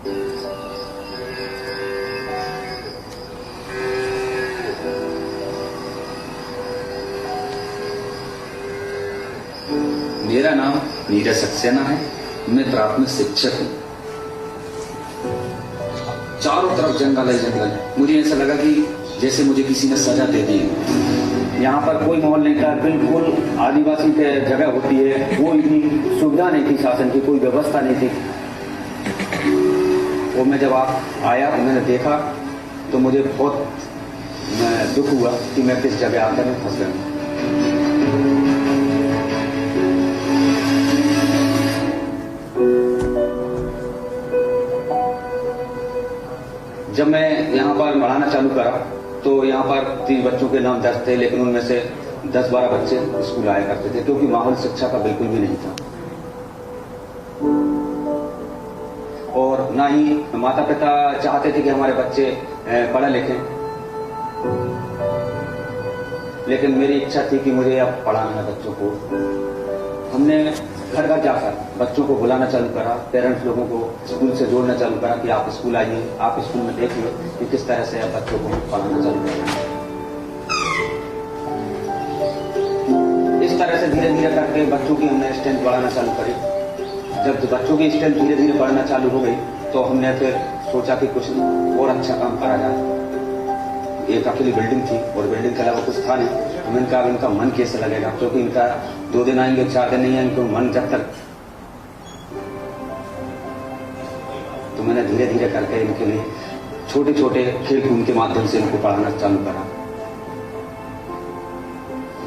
मेरा नाम नीरज सक्सेना है। मैं प्राथमिक शिक्षक हूँ। चारों तरफ जंगल है जंगल। मुझे ऐसा लगा कि जैसे मुझे किसी ने सजा दे दी। यहाँ पर कोई माहौल नहीं था, बिल्कुल आदिवासी जगह होती है, कोई भी सुविधा नहीं थी, शासन की कोई व्यवस्था नहीं थी। और मैं जब आया मैंने देखा तो मुझे बहुत दुख हुआ कि मैं किस जगह आकर मैं फंस गया। जब मैं यहाँ पर पढ़ाना चालू करा तो यहाँ पर 30 बच्चों के नाम दर्ज थे, लेकिन उनमें से 10-12 बच्चे स्कूल आया करते थे, क्योंकि माहौल शिक्षा का बिल्कुल भी नहीं था। और ना ही माता पिता चाहते थे कि हमारे बच्चे पढ़े लिखें, लेकिन मेरी इच्छा थी कि मुझे अब पढ़ाना है बच्चों को। हमने घर घर जाकर बच्चों को बुलाना चालू करा, पेरेंट्स लोगों को स्कूल से जोड़ना चालू करा कि आप स्कूल आइए, आप स्कूल में देखिए कि किस तरह से आप बच्चों को पढ़ाना चालू करें। इस तरह से धीरे धीरे करके बच्चों की हमने स्ट्रेंथ बढ़ाना चालू करी। जब बच्चों की स्ट्रेंथ धीरे धीरे बढ़ना चालू हो गई तो हमने फिर सोचा कि कुछ और अच्छा काम करा जाए। एक अकेली बिल्डिंग थी और बिल्डिंग के अलावा कुछ था नहीं। हम इनका मन कैसे लगेगा, क्योंकि इनका 2 दिन आएंगे 4 दिन नहीं आएंगे, मन जब तक। तो मैंने धीरे धीरे करके इनके लिए छोटे छोटे खेल कूद के माध्यम से इनको पढ़ाना चालू करा।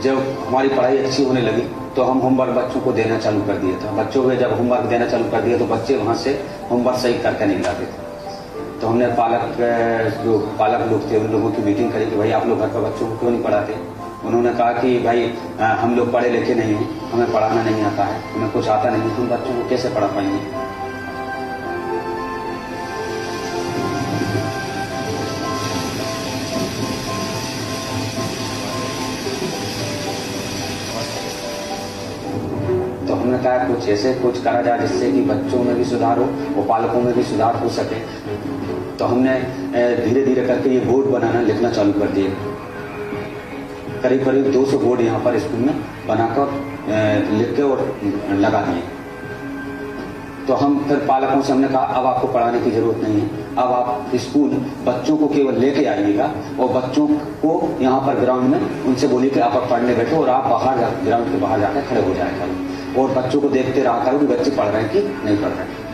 जब हमारी पढ़ाई अच्छी होने लगी तो हम होमवर्क बच्चों को देना चालू कर दिया था। बच्चों को जब होमवर्क देना चालू कर दिया तो बच्चे वहां से होमवर्क सही करके नहीं लाते थे। तो हमने जो पालक लोग थे उन लोगों की मीटिंग करी कि भाई आप लोग घर पर बच्चों को क्यों नहीं पढ़ाते। उन्होंने कहा कि भाई हम लोग पढ़े लिखे नहीं हैं, हमें पढ़ाना नहीं आता है, हमें कुछ आता नहीं, हम बच्चों को कैसे पढ़ा पाएंगे। तो हमने कहा कुछ करा जाए जिससे कि बच्चों में भी सुधार हो और पालकों में भी सुधार हो सके। तो हमने धीरे धीरे करके ये बोर्ड बनाना लिखना चालू कर दिए। करीब करीब 200 बोर्ड यहाँ पर स्कूल में बनाकर लिख के और लगा दिए। तो हम फिर पालकों से हमने कहा अब आपको पढ़ाने की जरूरत नहीं है, अब आप स्कूल बच्चों को केवल लेके आइएगा और बच्चों को यहाँ पर ग्राउंड में उनसे बोलिए कि आप पढ़ने बैठो और आप ग्राउंड के बाहर जाकर खड़े हो जाए करो और बच्चों को देखते रहा करो कि बच्चे पढ़ रहे हैं कि नहीं पढ़ रहे हैं।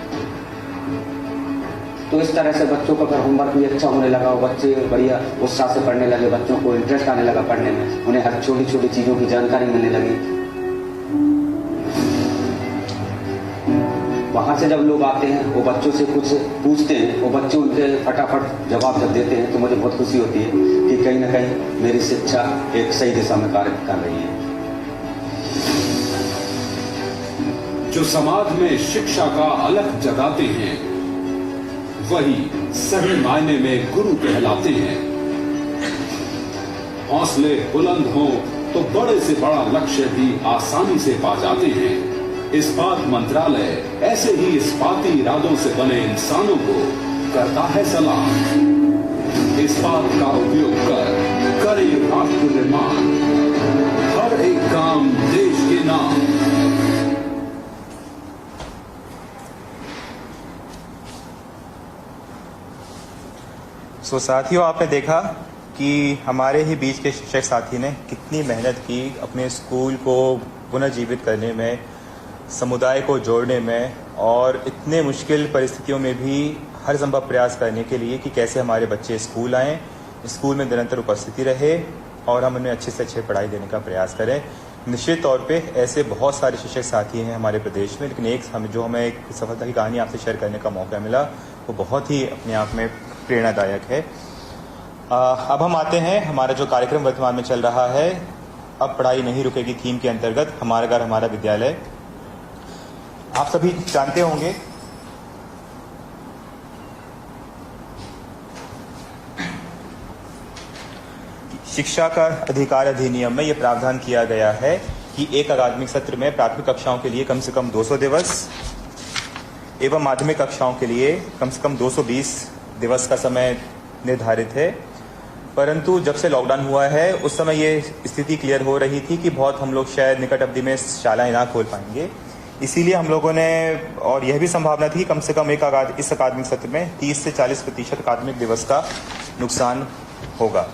तो इस तरह से बच्चों का होमवर्क भी अच्छा होने लगा और बच्चे बढ़िया उत्साह से पढ़ने लगे, बच्चों को इंटरेस्ट आने लगा पढ़ने में, उन्हें हर छोटी छोटी चीजों की जानकारी मिलने लगी। बाहर से जब लोग आते हैं वो बच्चों से कुछ पूछते हैं, वो बच्चे उनके फटाफट जवाब जब देते हैं तो मुझे बहुत खुशी होती है कि कहीं ना कहीं मेरी शिक्षा एक सही दिशा में कार्य कर रही है। जो समाज में शिक्षा का अलग जगाते हैं वही सही मायने में गुरु कहलाते हैं। हौसले बुलंद हों तो बड़े से बड़ा लक्ष्य भी आसानी से पा जाते हैं। इस्पात मंत्रालय ऐसे ही इस्पाती इरादों से बने इंसानों को करता है सलाम। इस्पात का उपयोग कर करे राष्ट्र निर्माण, हर एक काम देश के नाम। तो साथियों, आपने देखा कि हमारे ही बीच के शिक्षक साथी ने कितनी मेहनत की अपने स्कूल को पुनर्जीवित करने में, समुदाय को जोड़ने में और इतने मुश्किल परिस्थितियों में भी हर संभव प्रयास करने के लिए कि कैसे हमारे बच्चे स्कूल आएँ, स्कूल में निरंतर उपस्थिति रहे और हम उन्हें अच्छे से अच्छे पढ़ाई देने का प्रयास करें। निश्चित तौर पे ऐसे बहुत सारे शिक्षक साथी हैं हमारे प्रदेश में, लेकिन हमें एक सफलता की कहानी आपसे शेयर करने का मौका मिला, वो बहुत ही अपने आप में प्रेरणादायक है। अब हम आते हैं हमारा जो कार्यक्रम वर्तमान में चल रहा है, अब पढ़ाई नहीं रुकेगी थीम के अंतर्गत हमारा घर हमारा विद्यालय। आप सभी जानते होंगे शिक्षा का अधिकार अधिनियम में यह प्रावधान किया गया है कि एक अकादमिक सत्र में प्राथमिक कक्षाओं के लिए कम से कम 200 दिवस, एवं माध्यमिक कक्षाओं के लिए कम से कम 220 दिवस का समय निर्धारित है। परंतु जब से लॉकडाउन हुआ है उस समय ये स्थिति क्लियर हो रही थी कि बहुत हम लोग शायद निकट अवधि में शालाएं ना खोल पाएंगे। इसीलिए हम लोगों ने, और यह भी संभावना थी कम से कम इस अकादमिक सत्र में 30 से 40% अकादमिक दिवस का नुकसान होगा।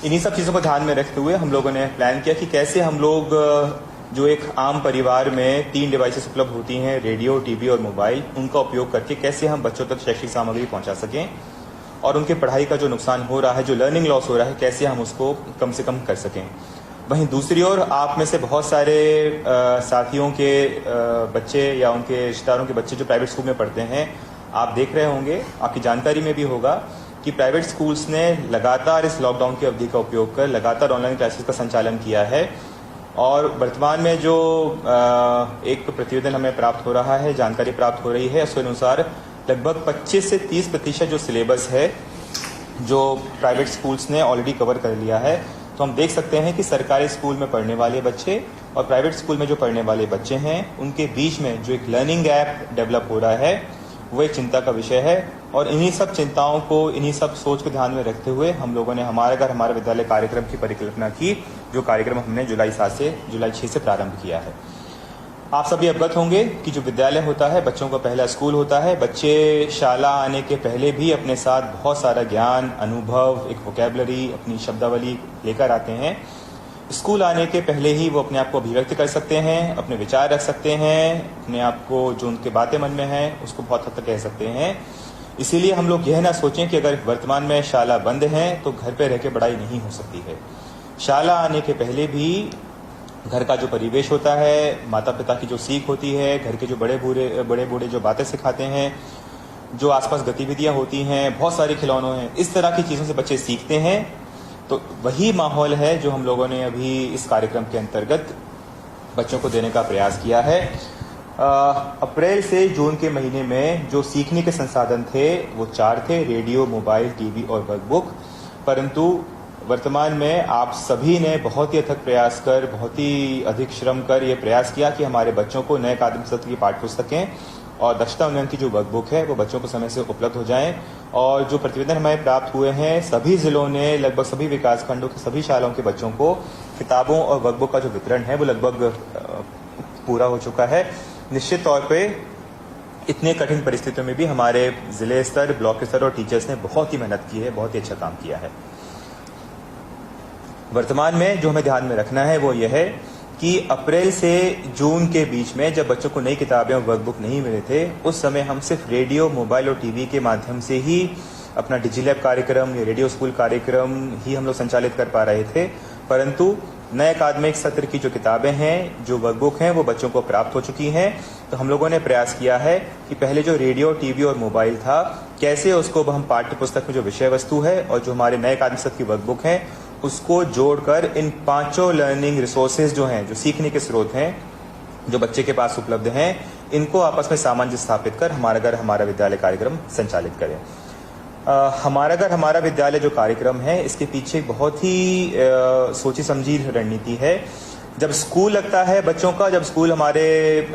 इन्हीं सब चीज़ों को ध्यान में रखते हुए हम लोगों ने प्लान किया कि कैसे हम लोग जो एक आम परिवार में 3 डिवाइसेस उपलब्ध होती हैं, रेडियो, टीवी और मोबाइल, उनका उपयोग करके कैसे हम बच्चों तक शैक्षिक सामग्री पहुंचा सकें और उनके पढ़ाई का जो नुकसान हो रहा है, जो लर्निंग लॉस हो रहा है, कैसे हम उसको कम से कम कर सकें। वहीं दूसरी ओर आप में से बहुत सारे साथियों के बच्चे या उनके रिश्तेदारों के बच्चे जो प्राइवेट स्कूल में पढ़ते हैं, आप देख रहे होंगे, आपकी जानकारी में भी होगा कि प्राइवेट स्कूल्स ने लगातार इस लॉकडाउन की अवधि का उपयोग कर लगातार ऑनलाइन क्लासेस का संचालन किया है। और वर्तमान में जो एक प्रतिवेदन हमें प्राप्त हो रहा है, जानकारी प्राप्त हो रही है, उसके अनुसार लगभग 25 से 30% जो सिलेबस है जो प्राइवेट स्कूल्स ने ऑलरेडी कवर कर लिया है। तो हम देख सकते हैं कि सरकारी स्कूल में पढ़ने वाले बच्चे और प्राइवेट स्कूल में जो पढ़ने वाले बच्चे हैं, उनके बीच में जो एक लर्निंग गैप डेवलप हो रहा है, वो एक चिंता का विषय है। और इन्हीं सब चिंताओं को, इन्हीं सब सोच को ध्यान में रखते हुए हम लोगों ने हमारा घर हमारा विद्यालय कार्यक्रम की परिकल्पना की, जो कार्यक्रम हमने जुलाई 6 से प्रारंभ किया है। आप सभी अवगत होंगे कि जो विद्यालय होता है बच्चों का पहला स्कूल होता है। बच्चे शाला आने के पहले भी अपने साथ बहुत सारा ज्ञान, अनुभव, एक वोकैबुलरी, अपनी शब्दावली लेकर आते हैं। स्कूल आने के पहले ही वो अपने आप को अभिव्यक्त कर सकते हैं, अपने विचार रख सकते हैं, अपने आप को जो उनके बातें मन में हैं उसको बहुत हद तक कह सकते हैं। इसीलिए हम लोग यह ना सोचें कि अगर वर्तमान में शाला बंद है तो घर पे रह के पढ़ाई नहीं हो सकती है। शाला आने के पहले भी घर का जो परिवेश होता है, माता पिता की जो सीख होती है, घर के जो बड़े बूढ़े जो बातें सिखाते हैं, जो आसपास गतिविधियां होती हैं, बहुत सारे खिलौने हैं, इस तरह की चीज़ों से बच्चे सीखते हैं। तो वही माहौल है जो हम लोगों ने अभी इस कार्यक्रम के अंतर्गत बच्चों को देने का प्रयास किया है। अप्रैल से जून के महीने में जो सीखने के संसाधन थे वो 4 थे, रेडियो, मोबाइल, टीवी और वर्कबुक। परंतु वर्तमान में आप सभी ने बहुत ही अथक प्रयास कर, बहुत ही अधिक श्रम कर ये प्रयास किया कि हमारे बच्चों को नए अकादमिक सत्र की पाठ्य पुस्तकें और दक्षता उन्नयन की जो वर्कबुक है वो बच्चों को समय से उपलब्ध हो जाएं। और जो प्रतिवेदन हमें प्राप्त हुए हैं, सभी जिलों ने लगभग सभी विकासखंडों के सभी शालाओं के बच्चों को किताबों और वर्कबुक का जो वितरण है वो लगभग पूरा हो चुका है। निश्चित तौर पे इतने कठिन परिस्थितियों में भी हमारे जिले स्तर, ब्लॉक स्तर और टीचर्स ने बहुत ही मेहनत की है, बहुत ही अच्छा काम किया है। वर्तमान में जो हमें ध्यान में रखना है वो यह है कि अप्रैल से जून के बीच में जब बच्चों को नई किताबें और वर्कबुक नहीं मिले थे, उस समय हम सिर्फ रेडियो, मोबाइल और टीवी के माध्यम से ही अपना डिजिलैब कार्यक्रम या रेडियो स्कूल कार्यक्रम ही हम लोग संचालित कर पा रहे थे। परंतु नए अकादमिक सत्र की जो किताबें हैं, जो वर्कबुक हैं, वो बच्चों को प्राप्त हो चुकी हैं। तो हम लोगों ने प्रयास किया है कि पहले जो रेडियो, टीवी और मोबाइल था, कैसे उसको हम पाठ्य पुस्तक में जो विषय वस्तु है और जो हमारे नए अकादमिक सत्र की वर्कबुक है उसको जोड़कर इन 5 लर्निंग रिसोर्सेज जो हैं, जो सीखने के स्रोत हैं, जो बच्चे के पास उपलब्ध हैं, इनको आपस में सामंजस्य स्थापित कर हमारा घर हमारा विद्यालय कार्यक्रम संचालित करें। हमारा घर हमारा विद्यालय जो कार्यक्रम है, इसके पीछे बहुत ही सोची समझी रणनीति है। जब स्कूल लगता है बच्चों का, जब स्कूल हमारे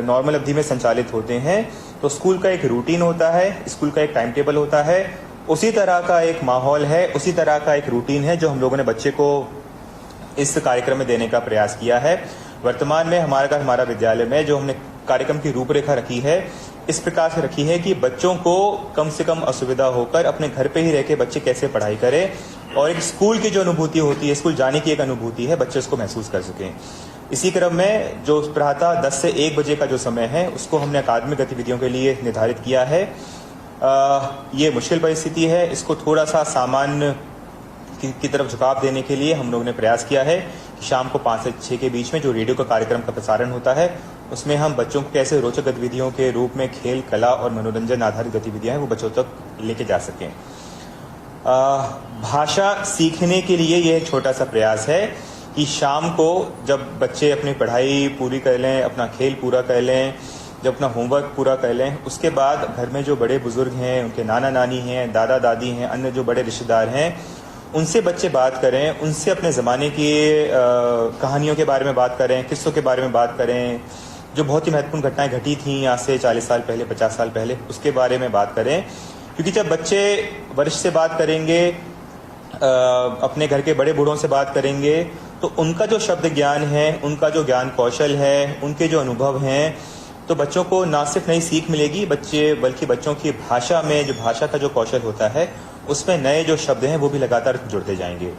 नॉर्मल अवधि में संचालित होते हैं, तो स्कूल का एक रूटीन होता है, स्कूल का एक टाइम टेबल होता है, उसी तरह का एक माहौल है, उसी तरह का एक रूटीन है जो हम लोगों ने बच्चे को इस कार्यक्रम में देने का प्रयास किया है। वर्तमान में हमारा घर हमारा विद्यालय में जो हमने कार्यक्रम की रूपरेखा रखी है, इस प्रकार से रखी है कि बच्चों को कम से कम असुविधा होकर अपने घर पे ही रह के बच्चे कैसे पढ़ाई करें और एक स्कूल की जो अनुभूति होती है, स्कूल जाने की एक अनुभूति है, बच्चे उसको महसूस कर सकें। इसी क्रम में जो प्रातः 10 से 1 बजे का जो समय है उसको हमने अकादमिक गतिविधियों के लिए निर्धारित किया है। ये मुश्किल परिस्थिति है, इसको थोड़ा सा सामान्य की तरफ झुकाव देने के लिए हम लोगों ने प्रयास किया है कि शाम को 5 से 6 के बीच में जो रेडियो का कार्यक्रम का प्रसारण होता है उसमें हम बच्चों को कैसे रोचक गतिविधियों के रूप में खेल, कला और मनोरंजन आधारित गतिविधियां हैं वो बच्चों तक लेके जा सकें। भाषा सीखने के लिए यह छोटा सा प्रयास है कि शाम को जब बच्चे अपनी पढ़ाई पूरी कर लें, अपना खेल पूरा कर लें, जब अपना होमवर्क पूरा कर लें, उसके बाद घर में जो बड़े बुजुर्ग हैं, उनके नाना नानी हैं, दादा दादी हैं, अन्य जो बड़े रिश्तेदार हैं, उनसे बच्चे बात करें, उनसे अपने ज़माने की कहानियों के बारे में बात करें, किस्सों के बारे में बात करें, जो बहुत ही महत्वपूर्ण घटनाएं घटी थी आज से 40 साल पहले, 50 साल पहले, उसके बारे में बात करें। क्योंकि जब बच्चे वरिष्ठ से बात करेंगे, अपने घर के बड़े बूढ़ों से बात करेंगे, तो उनका जो शब्द ज्ञान है, उनका जो ज्ञान कौशल है, उनके जो अनुभव हैं, तो बच्चों को ना सिर्फ नई सीख मिलेगी बल्कि बच्चों की भाषा में जो भाषा का जो कौशल होता है उसमें नए जो शब्द हैं वो भी लगातार जुड़ते जाएंगे।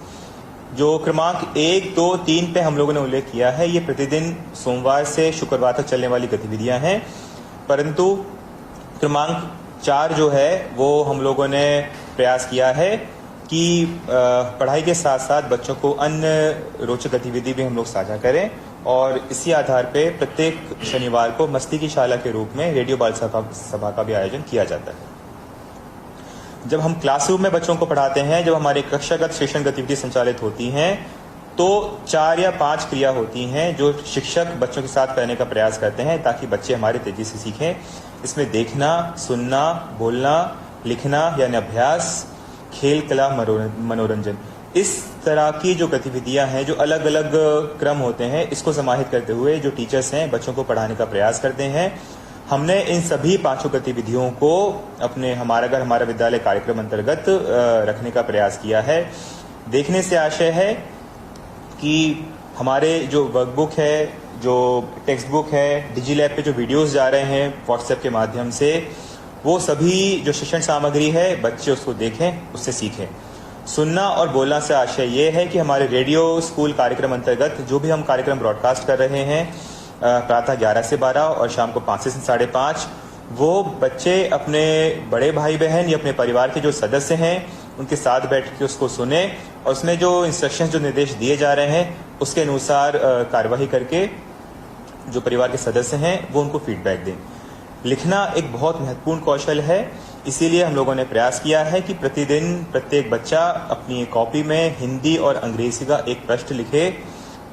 जो क्रमांक 1, 2, 3 पे हम लोगों ने उल्लेख किया है, ये प्रतिदिन सोमवार से शुक्रवार तक चलने वाली गतिविधियां हैं। परंतु क्रमांक 4 जो है वो हम लोगों ने प्रयास किया है कि पढ़ाई के साथ साथ बच्चों को अन्य रोचक गतिविधि भी हम लोग साझा करें, और इसी आधार पे प्रत्येक शनिवार को मस्ती की शाला के रूप में रेडियो बाल सभा का भी आयोजन किया जाता है। जब हम क्लासरूम में बच्चों को पढ़ाते हैं, जब हमारी कक्षागत शिक्षण गतिविधि संचालित होती हैं, तो 4 या 5 क्रिया होती हैं जो शिक्षक बच्चों के साथ करने का प्रयास करते हैं ताकि बच्चे हमारे तेजी से सीखें। इसमें देखना, सुनना, बोलना, लिखना यानी अभ्यास, खेल, कला, मनोरंजन, इस तरह की जो गतिविधियां हैं, जो अलग अलग क्रम होते हैं, इसको समाहित करते हुए जो टीचर्स हैं बच्चों को पढ़ाने का प्रयास करते हैं। हमने इन सभी 5 गतिविधियों को अपने हमारा घर हमारा विद्यालय कार्यक्रम अंतर्गत रखने का प्रयास किया है। देखने से आशय है कि हमारे जो वर्कबुक है, जो टेक्स्ट बुक है, डिजी लैब पे जो वीडियोस जा रहे हैं व्हाट्सएप के माध्यम से, वो सभी जो शिक्षण सामग्री है बच्चे उसको देखें, उससे सीखें। सुनना और बोलना से आशय ये है कि हमारे रेडियो स्कूल कार्यक्रम अंतर्गत जो भी हम कार्यक्रम ब्रॉडकास्ट कर रहे हैं प्रातः 11 से 12 और शाम को 5 से 5:30, वो बच्चे अपने बड़े भाई बहन या अपने परिवार के जो सदस्य हैं उनके साथ बैठ के उसको सुने, और उसमें जो इंस्ट्रक्शंस, जो निर्देश दिए जा रहे हैं उसके अनुसार कार्यवाही करके जो परिवार के सदस्य हैं वो उनको फीडबैक दें। लिखना एक बहुत महत्वपूर्ण कौशल है, इसीलिए हम लोगों ने प्रयास किया है कि प्रतिदिन प्रत्येक बच्चा अपनी कॉपी में हिंदी और अंग्रेजी का एक प्रश्न लिखे,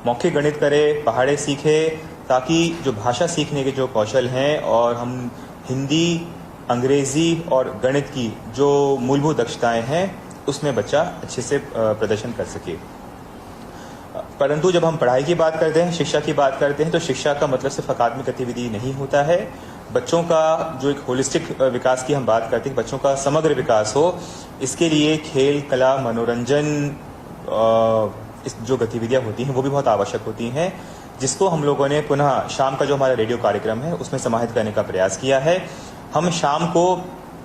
मौखिक गणित करे, पहाड़े सीखे, ताकि जो भाषा सीखने के जो कौशल हैं और हम हिंदी, अंग्रेजी और गणित की जो मूलभूत दक्षताएं हैं उसमें बच्चा अच्छे से प्रदर्शन कर सके। परंतु जब हम पढ़ाई की बात करते हैं, शिक्षा की बात करते हैं, तो शिक्षा का मतलब सिर्फ अकादमिक गतिविधि नहीं होता है। बच्चों का जो एक होलिस्टिक विकास की हम बात करते हैं, बच्चों का समग्र विकास हो, इसके लिए खेल, कला, मनोरंजन, इस जो गतिविधियां होती हैं वो भी बहुत आवश्यक होती हैं, जिसको हम लोगों ने पुनः शाम का जो हमारा रेडियो कार्यक्रम है उसमें समाहित करने का प्रयास किया है। हम शाम को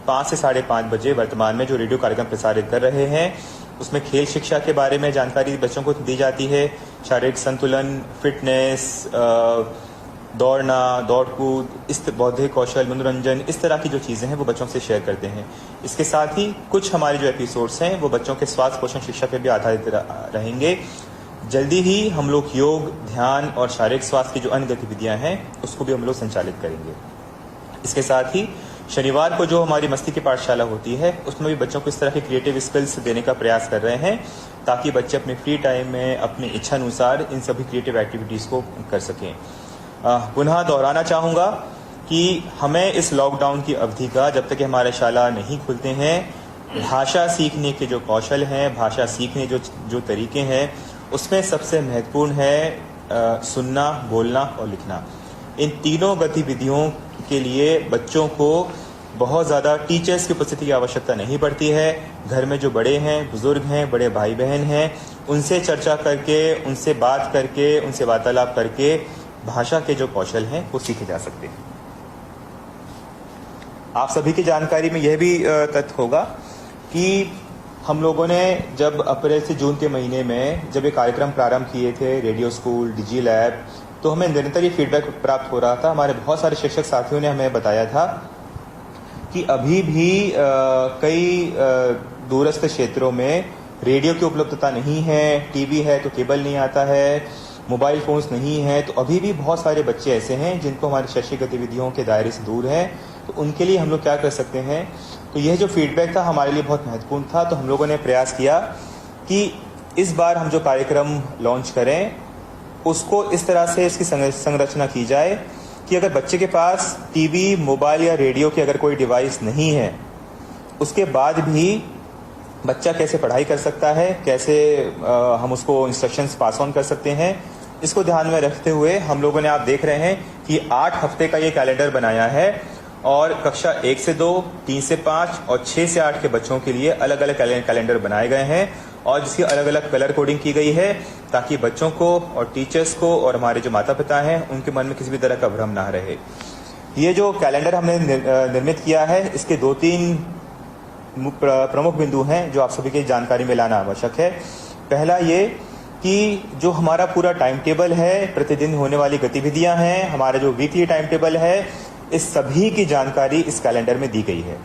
5 से 5:30 बजे वर्तमान में जो रेडियो कार्यक्रम प्रसारित कर रहे हैं उसमें खेल शिक्षा के बारे में जानकारी बच्चों को दी जाती है, शारीरिक संतुलन, फिटनेस, दौड़ना, दौड़ कूद, इस बौद्धिक कौशल, मनोरंजन, इस तरह की जो चीज़ें हैं वो बच्चों से शेयर करते हैं। इसके साथ ही कुछ हमारे जो एपिसोड्स हैं वो बच्चों के स्वास्थ्य पोषण शिक्षा पर भी आधारित रहेंगे। जल्दी ही हम लोग योग, ध्यान और शारीरिक स्वास्थ्य की जो अन्य गतिविधियां हैं उसको भी हम लोग संचालित करेंगे। इसके साथ ही शनिवार को जो हमारी मस्ती की पाठशाला होती है उसमें भी बच्चों को इस तरह के क्रिएटिव स्किल्स देने का प्रयास कर रहे हैं ताकि बच्चे अपने फ्री टाइम में अपनी इच्छा अनुसार इन सभी क्रिएटिव एक्टिविटीज़ को कर सकें। पुनः दोहराना चाहूँगा कि हमें इस लॉकडाउन की अवधि का, जब तक हमारे शाला नहीं खुलते हैं, भाषा सीखने के जो कौशल हैं, भाषा सीखने जो तरीके हैं, उसमें सबसे महत्वपूर्ण है सुनना, बोलना और लिखना। इन तीनों गतिविधियों के लिए बच्चों को बहुत ज़्यादा टीचर्स की उपस्थिति की आवश्यकता नहीं पड़ती है। घर में जो बड़े हैं, बुजुर्ग हैं, बड़े भाई बहन हैं, उनसे चर्चा करके, उनसे बात करके, उनसे वार्तालाप करके भाषा के जो कौशल हैं वो सीखे जा सकते हैं। आप सभी की जानकारी में यह भी तथ्य होगा कि हम लोगों ने जब अप्रैल से जून के महीने में जब ये कार्यक्रम प्रारंभ किए थे, रेडियो स्कूल, डिजी लैब, तो हमें निरंतर ये फीडबैक प्राप्त हो रहा था। हमारे बहुत सारे शिक्षक साथियों ने हमें बताया था कि अभी भी कई दूरस्थ क्षेत्रों में रेडियो की उपलब्धता नहीं है, टीवी है तो केबल नहीं आता है, मोबाइल फ़ोन्स नहीं है, तो अभी भी बहुत सारे बच्चे ऐसे हैं जिनको हमारी शैक्षिक गतिविधियों के दायरे से दूर हैं। तो उनके लिए हम लोग क्या कर सकते हैं? तो यह जो फीडबैक था हमारे लिए बहुत महत्वपूर्ण था। तो हम लोगों ने प्रयास किया कि इस बार हम जो कार्यक्रम लॉन्च करें उसको इस तरह से इसकी संरचना की जाए कि अगर बच्चे के पास टीवी, मोबाइल या रेडियो की अगर कोई डिवाइस नहीं है, उसके बाद भी बच्चा कैसे पढ़ाई कर सकता है, कैसे हम उसको इंस्ट्रक्शंस पास ऑन कर सकते हैं, इसको ध्यान में रखते हुए हम लोगों ने, आप देख रहे हैं कि 8 हफ्ते का ये कैलेंडर बनाया है और कक्षा 1 से 2, 3 से 5 और 6 से 8 के बच्चों के लिए अलग अलग कैलेंडर बनाए गए हैं और जिसकी अलग अलग कलर कोडिंग की गई है ताकि बच्चों को और टीचर्स को और हमारे जो माता पिता हैं उनके मन में किसी भी तरह का भ्रम ना रहे। ये जो कैलेंडर हमने निर्मित किया है, इसके 2-3 प्रमुख बिंदु हैं जो आप सभी की जानकारी में लाना आवश्यक है। पहला ये कि जो हमारा पूरा टाइम टेबल है, प्रतिदिन होने वाली गतिविधियां हैं, हमारा जो वीकली टाइम टेबल है, इस सभी की जानकारी इस कैलेंडर में दी गई है।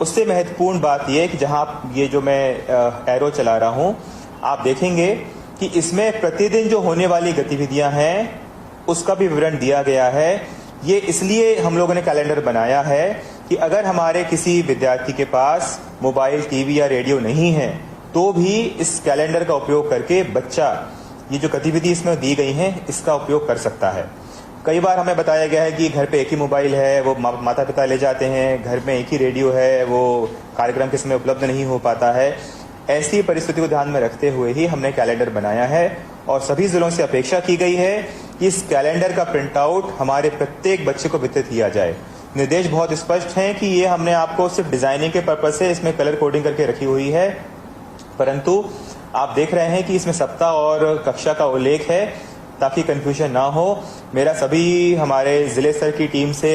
उससे महत्वपूर्ण बात यह कि जहां ये जो मैं एरो चला रहा हूं, आप देखेंगे कि इसमें प्रतिदिन जो होने वाली गतिविधियां हैं उसका भी विवरण दिया गया है। ये इसलिए हम लोगों ने कैलेंडर बनाया है कि अगर हमारे किसी विद्यार्थी के पास मोबाइल, टीवी या रेडियो नहीं है तो भी इस कैलेंडर का उपयोग करके बच्चा ये जो गतिविधि इसमें दी गई है इसका उपयोग कर सकता है। कई बार हमें बताया गया है कि घर पे एक ही मोबाइल है, वो माता पिता ले जाते हैं, घर में एक ही रेडियो है, वो कार्यक्रम के समय उपलब्ध नहीं हो पाता है। ऐसी परिस्थिति को ध्यान में रखते हुए ही हमने कैलेंडर बनाया है और सभी जिलों से अपेक्षा की गई है कि इस कैलेंडर का प्रिंट आउट हमारे प्रत्येक बच्चे को वितरित किया जाए। निर्देश बहुत स्पष्ट हैं कि ये हमने आपको सिर्फ डिजाइनिंग के पर्पज से इसमें कलर कोडिंग करके रखी हुई है, परंतु आप देख रहे हैं कि इसमें सप्ताह और कक्षा का उल्लेख है ताकि कंफ्यूजन ना हो। मेरा सभी हमारे जिले स्तर की टीम से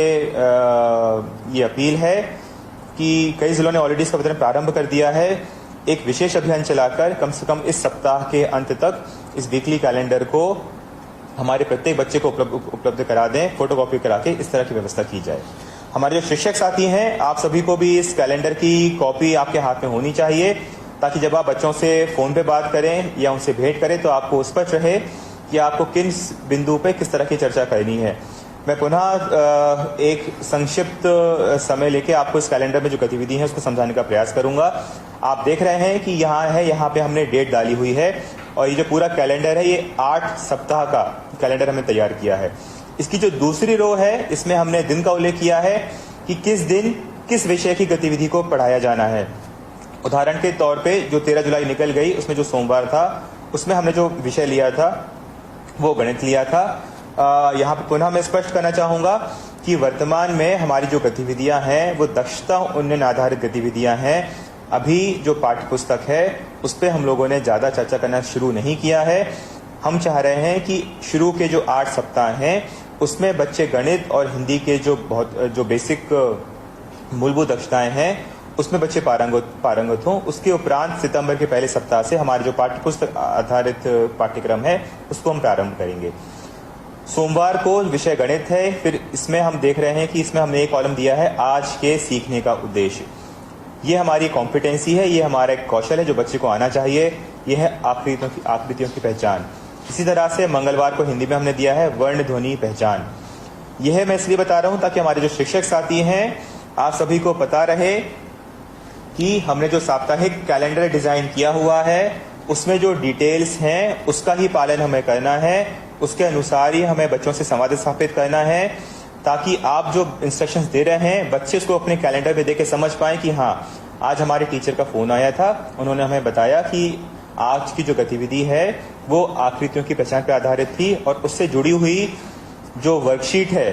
ये अपील है कि कई जिलों ने ऑलरेडी इसका वितरण प्रारंभ कर दिया है। एक विशेष अभियान चलाकर कम से कम इस सप्ताह के अंत तक इस वीकली कैलेंडर को हमारे प्रत्येक बच्चे को उपलब्ध करा दें, फोटोकॉपी करा के इस तरह की व्यवस्था की जाए। हमारे जो शिक्षक साथी हैं, आप सभी को भी इस कैलेंडर की कॉपी आपके हाथ में होनी चाहिए ताकि जब आप बच्चों से फोन पे बात करें या उनसे भेंट करें तो आपको स्पष्ट रहे कि आपको किन बिंदु पे किस तरह की चर्चा करनी है। मैं पुनः एक संक्षिप्त समय लेके आपको इस कैलेंडर में जो गतिविधि है उसको समझाने का प्रयास करूंगा। आप देख रहे हैं कि यहाँ पे हमने डेट डाली हुई है और ये जो पूरा कैलेंडर है ये 8 सप्ताह का कैलेंडर हमने तैयार किया है। इसकी जो दूसरी रो है इसमें हमने दिन का उल्लेख किया है कि किस दिन किस विषय की गतिविधि को पढ़ाया जाना है। उदाहरण के तौर पे जो 13 जुलाई निकल गई उसमें जो सोमवार था उसमें हमने जो विषय लिया था वो गणित लिया था। यहाँ पे पुनः मैं स्पष्ट करना चाहूंगा कि वर्तमान में हमारी जो गतिविधियां हैं वो दक्षता उन्नयन आधारित गतिविधियां हैं। अभी जो पाठ्य पुस्तक है उस पर हम लोगों ने ज्यादा चर्चा करना शुरू नहीं किया है। हम चाह रहे हैं कि शुरू के जो 8 सप्ताह हैं उसमें बच्चे गणित और हिंदी के जो बेसिक मूलभूत दक्षताएं हैं उसमें बच्चे पारंगत हों। उसके उपरांत सितंबर के पहले सप्ताह से हमारे जो पाठ्य पुस्तक आधारित पाठ्यक्रम है उसको हम प्रारंभ करेंगे। सोमवार को विषय गणित है। फिर इसमें हम देख रहे हैं कि इसमें हमने एक कॉलम दिया है आज के सीखने का उद्देश्य। ये हमारी कॉम्पिटेंसी है, ये हमारा एक कौशल है जो बच्चे को आना चाहिए। ये है आकृतियों की पहचान। इसी तरह से मंगलवार को हिंदी में हमने दिया है वर्ण ध्वनि पहचान। यह मैं इसलिए बता रहा हूं ताकि हमारे जो शिक्षक साथी हैं आप सभी को पता रहे कि हमने जो साप्ताहिक कैलेंडर डिजाइन किया हुआ है उसमें जो डिटेल्स हैं उसका ही पालन हमें करना है, उसके अनुसार ही हमें बच्चों से संवाद स्थापित करना है ताकि आप जो इंस्ट्रक्शंस दे रहे हैं बच्चे उसको अपने कैलेंडर पे देख के समझ पाए कि हाँ आज हमारे टीचर का फोन आया था, उन्होंने हमें बताया कि आज की जो गतिविधि है वो आकृतियों की पहचान पर आधारित थी और उससे जुड़ी हुई जो वर्कशीट है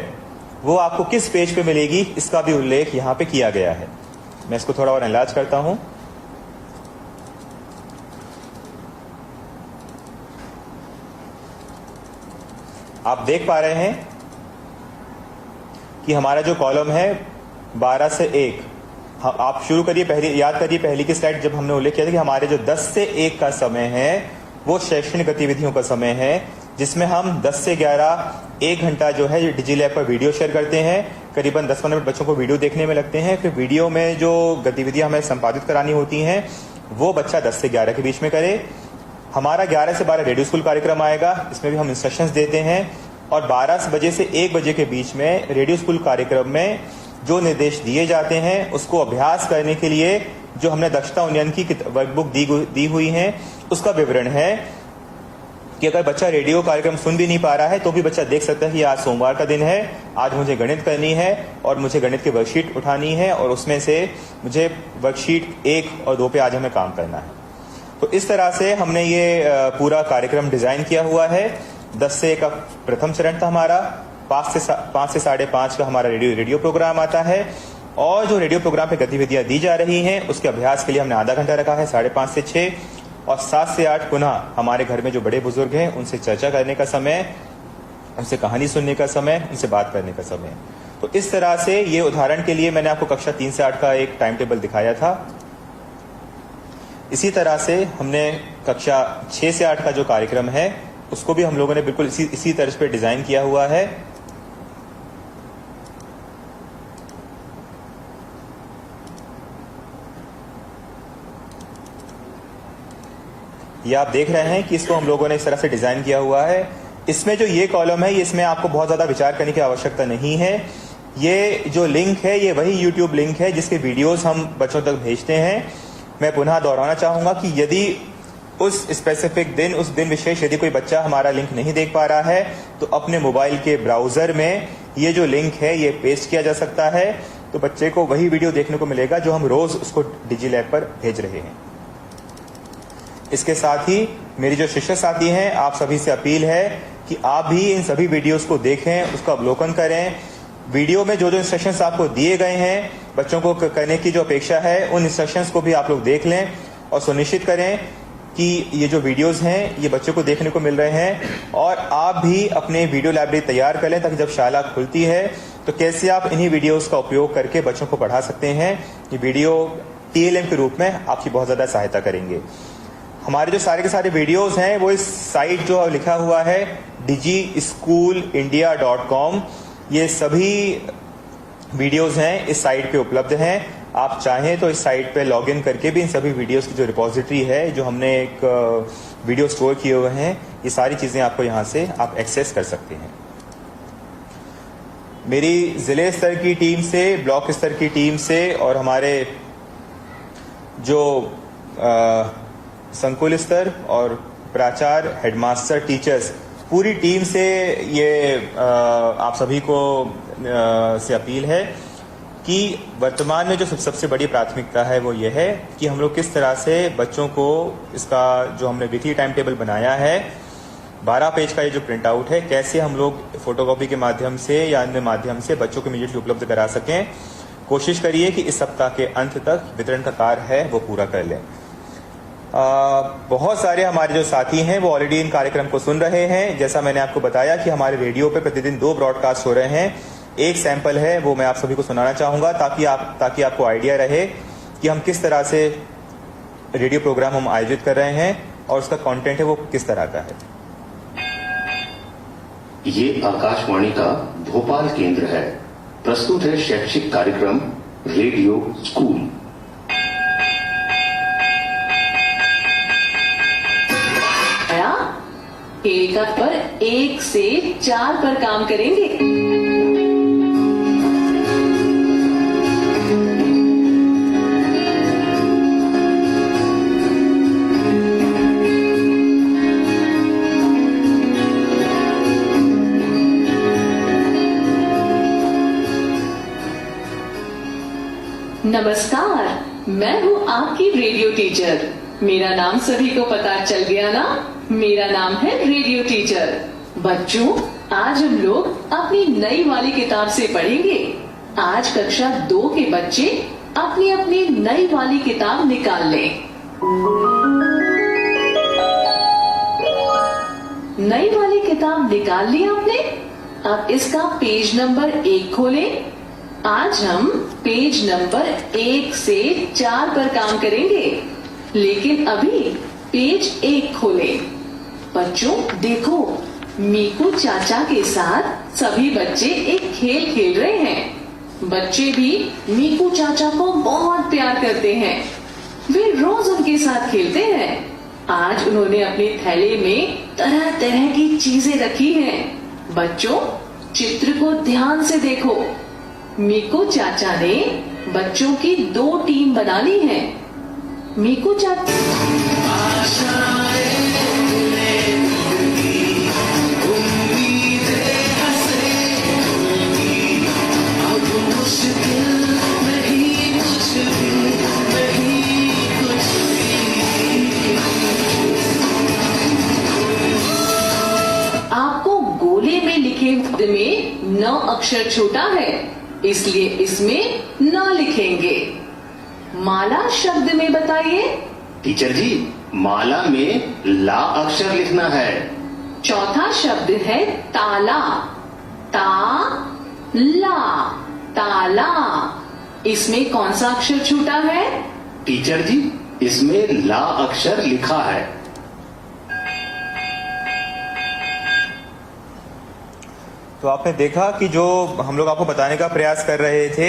वो आपको किस पेज पे मिलेगी इसका भी उल्लेख यहाँ पे किया गया है। मैं इसको थोड़ा और एनलार्ज करता हूं। आप देख पा रहे हैं कि हमारा जो कॉलम है 12 से 1, आप शुरू करिए, याद करिए पहली की स्लाइड जब हमने उल्लेख किया था कि हमारे जो 10 से 1 का समय है वो शैक्षणिक गतिविधियों का समय है जिसमें हम 10 से 11 1 घंटा जो है डिजिलैब पर वीडियो शेयर करते हैं। करीबन 10-15 मिनट बच्चों को वीडियो देखने में लगते हैं। फिर वीडियो में जो गतिविधियां हमें संपादित करानी होती हैं वो बच्चा 10 से 11 के बीच में करे। हमारा 11 से 12 रेडियो स्कूल कार्यक्रम आएगा, इसमें भी हम इंस्ट्रक्शंस देते हैं और 12 बजे से 1 बजे के बीच में रेडियो स्कूल कार्यक्रम में जो निर्देश दिए जाते हैं उसको अभ्यास करने के लिए जो हमने दक्षता उन्नयन की वर्कबुक दी हुई है उसका विवरण है कि अगर बच्चा रेडियो कार्यक्रम सुन भी नहीं पा रहा है तो भी बच्चा देख सकता है कि आज सोमवार का दिन है, आज मुझे गणित करनी है और मुझे गणित की वर्कशीट उठानी है और उसमें से मुझे वर्कशीट 1 और 2 पे आज हमें काम करना है। तो इस तरह से हमने ये पूरा कार्यक्रम डिजाइन किया हुआ है। 10 से 1 का प्रथम चरण था हमारा, 5 से 5:30 का हमारा रेडियो प्रोग्राम आता है, और जो रेडियो प्रोग्राम पे गतिविधियां दी जा रही हैं उसके अभ्यास के लिए हमने आधा घंटा रखा है, 5:30 से 6, और 7 से 8 पुनः हमारे घर में जो बड़े बुजुर्ग हैं उनसे चर्चा करने का समय, उनसे कहानी सुनने का समय, उनसे बात करने का समय। तो इस तरह से ये उदाहरण के लिए मैंने आपको कक्षा 3 से 8 का एक टाइम टेबल दिखाया था। इसी तरह से हमने कक्षा 6 से 8 का जो कार्यक्रम है उसको भी हम लोगों ने बिल्कुल इसी तर्ज पे डिजाइन किया हुआ है। ये आप देख रहे हैं कि इसको हम लोगों ने इस तरह से डिजाइन किया हुआ है। इसमें जो ये कॉलम है इसमें आपको बहुत ज्यादा विचार करने की आवश्यकता नहीं है। ये जो लिंक है ये वही YouTube लिंक है जिसके वीडियोस हम बच्चों तक भेजते हैं। मैं पुनः दोहराना चाहूंगा कि यदि उस स्पेसिफिक दिन, उस दिन विशेष यदि कोई बच्चा हमारा लिंक नहीं देख पा रहा है तो अपने मोबाइल के ब्राउजर में ये जो लिंक है ये पेस्ट किया जा सकता है, तो बच्चे को वही वीडियो देखने को मिलेगा जो हम रोज उसको डिजिलैब पर भेज रहे हैं। इसके साथ ही मेरी जो शिक्षक साथी हैं, आप सभी से अपील है कि आप भी इन सभी वीडियोस को देखें, उसका अवलोकन करें। वीडियो में जो इंस्ट्रक्शंस आपको दिए गए हैं बच्चों को करने की जो अपेक्षा है, उन इंस्ट्रक्शंस को भी आप लोग देख लें और सुनिश्चित करें कि ये जो वीडियोस हैं ये बच्चों को देखने को मिल रहे हैं। और आप भी अपने वीडियो लाइब्रेरी तैयार कर लें ताकि जब शाला खुलती है तो कैसे आप इन्हीं वीडियोस का उपयोग करके बच्चों को पढ़ा सकते हैं। ये वीडियो TLM के रूप में आपकी बहुत ज़्यादा सहायता करेंगे। हमारे जो सारे के सारे वीडियोस हैं वो इस साइट जो लिखा हुआ है digischoolindia.com, ये सभी वीडियोस हैं इस साइट पे उपलब्ध हैं। आप चाहें तो इस साइट पे लॉगिन करके भी इन सभी वीडियोस की जो रिपोजिटरी है, जो हमने एक वीडियो स्टोर किए हुए हैं, ये सारी चीजें आपको यहाँ से आप एक्सेस कर सकते हैं। मेरी जिले स्तर की टीम से, ब्लॉक स्तर की टीम से और हमारे जो संकुल स्तर और प्राचार्य, हेडमास्टर, टीचर्स, पूरी टीम से ये आप सभी को से अपील है कि वर्तमान में जो सबसे बड़ी प्राथमिकता है वो ये है कि हम लोग किस तरह से बच्चों को इसका जो हमने वीकली टाइम टेबल बनाया है, 12 पेज का ये जो प्रिंट आउट है, कैसे हम लोग फोटोकॉपी के माध्यम से या अन्य माध्यम से बच्चों को इमीडिएटली उपलब्ध करा सकें। कोशिश करिए कि इस सप्ताह के अंत तक वितरण का कार्य है वो पूरा कर लें। बहुत सारे हमारे जो साथी हैं वो ऑलरेडी इन कार्यक्रम को सुन रहे हैं। जैसा मैंने आपको बताया कि हमारे रेडियो पे प्रतिदिन 2 ब्रॉडकास्ट हो रहे हैं। एक सैंपल है वो मैं आप सभी को सुनाना चाहूंगा ताकि आपको आइडिया रहे कि हम किस तरह से रेडियो प्रोग्राम हम आयोजित कर रहे हैं और उसका कंटेंट है वो किस तरह का है। ये आकाशवाणी का भोपाल केंद्र है। प्रस्तुत है शैक्षिक कार्यक्रम रेडियो स्कूल। एक पर 1 से 4 पर काम करेंगे। नमस्कार, मैं हूँ आपकी रेडियो टीचर। मेरा नाम सभी को पता चल गया ना? मेरा नाम है रेडियो टीचर। बच्चों, आज हम लोग अपनी नई वाली किताब से पढ़ेंगे। आज कक्षा 2 के बच्चे अपनी अपनी नई वाली किताब निकाल लें। नई वाली किताब निकाल ली आपने? अब इसका पेज नंबर 1 खोलें। आज हम पेज नंबर 1 से 4 पर काम करेंगे, लेकिन अभी पेज 1 खोलें। बच्चों देखो, मीकू चाचा के साथ सभी बच्चे एक खेल खेल रहे हैं। बच्चे भी मीकू चाचा को बहुत प्यार करते हैं। वे रोज उनके साथ खेलते हैं। आज उन्होंने अपने थैले में तरह तरह की चीजें रखी हैं। बच्चों, चित्र को ध्यान से देखो। मीकू चाचा ने बच्चों की 2 टीम बना ली है। मीकू चाचा अक्षर छोटा है, इसलिए इसमें न लिखेंगे। माला शब्द में बताइए। टीचर जी, माला में ला अक्षर लिखना है। चौथा शब्द है ताला। ला, ताला। इसमें कौन सा अक्षर छूटा है? टीचर जी, इसमें ला अक्षर लिखा है। तो आपने देखा कि जो हम लोग आपको बताने का प्रयास कर रहे थे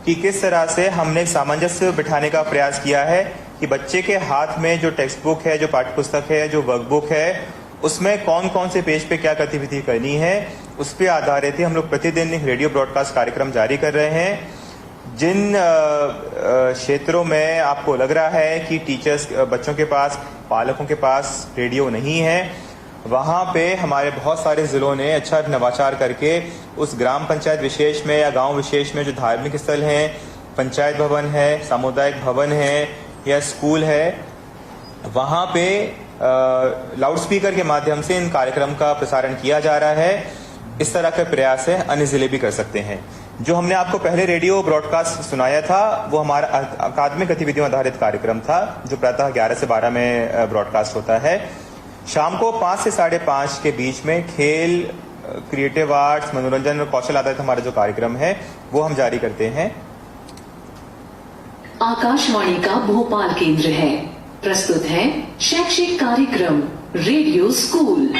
कि किस तरह से हमने सामंजस्य बिठाने का प्रयास किया है कि बच्चे के हाथ में जो टेक्स्ट बुक है, जो पाठ्य पुस्तक है, जो वर्कबुक है, उसमें कौन कौन से पेज पे क्या गतिविधि करनी है, उस पर आधारित ही हम लोग प्रतिदिन एक रेडियो ब्रॉडकास्ट कार्यक्रम जारी कर रहे हैं। जिन क्षेत्रों में आपको लग रहा है कि टीचर्स, बच्चों के पास, पालकों के पास रेडियो नहीं है, वहाँ पे हमारे बहुत सारे जिलों ने अच्छा नवाचार करके उस ग्राम पंचायत विशेष में या गांव विशेष में जो धार्मिक स्थल हैं, पंचायत भवन है, सामुदायिक भवन है या स्कूल है, वहाँ पे लाउड स्पीकर के माध्यम से इन कार्यक्रम का प्रसारण किया जा रहा है। इस तरह का प्रयास है अन्य जिले भी कर सकते हैं। जो हमने आपको पहले रेडियो ब्रॉडकास्ट सुनाया था वो हमारा अकादमिक गतिविधियों आधारित कार्यक्रम था, जो प्रातः 11 से 12 में ब्रॉडकास्ट होता है। शाम को 5 से 5:30 के बीच में खेल, क्रिएटिव आर्ट्स, मनोरंजन और कौशल आधारित हमारा जो कार्यक्रम है वो हम जारी करते हैं। आकाशवाणी का भोपाल केंद्र है। प्रस्तुत है शैक्षिक कार्यक्रम रेडियो स्कूल।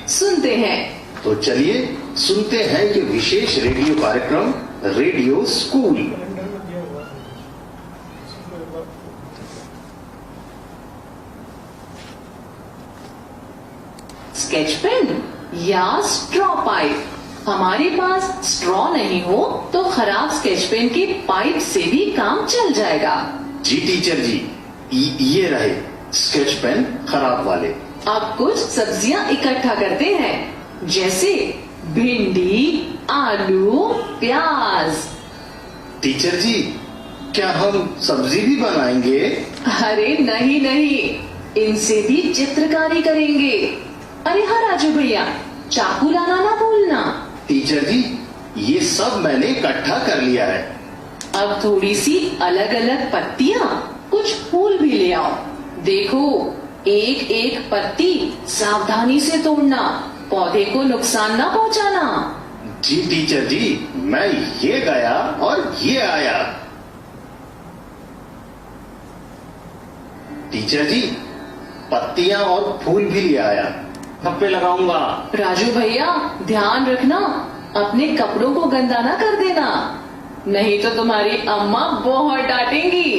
सुनते हैं। तो चलिए सुनते हैं ये विशेष रेडियो कार्यक्रम रेडियो स्कूल। स्केच पेन या स्ट्रॉ पाइप? हमारे पास स्ट्रॉ नहीं हो तो खराब स्केच पेन की पाइप से भी काम चल जाएगा। जी टीचर जी, ये रहे स्केच पेन खराब वाले। अब कुछ सब्जियां इकट्ठा करते हैं, जैसे भिंडी, आलू, प्याज। टीचर जी, क्या हम सब्जी भी बनाएंगे? अरे नहीं नहीं, इनसे भी चित्रकारी करेंगे। अरे हाँ राजू भैया, चाकू लाना ना भूलना। टीचर जी, ये सब मैंने इकट्ठा कर लिया है। अब थोड़ी सी अलग अलग पत्तियां, कुछ फूल भी ले आओ। देखो, एक एक पत्ती सावधानी से तोड़ना, पौधे को नुकसान ना पहुंचाना। जी टीचर जी, मैं ये गया और ये आया। टीचर जी, पत्तियां और फूल भी ले आया, कपड़े लगाऊंगा। राजू भैया, ध्यान रखना, अपने कपड़ों को गंदा ना कर देना, नहीं तो तुम्हारी अम्मा बहुत डांटेंगी।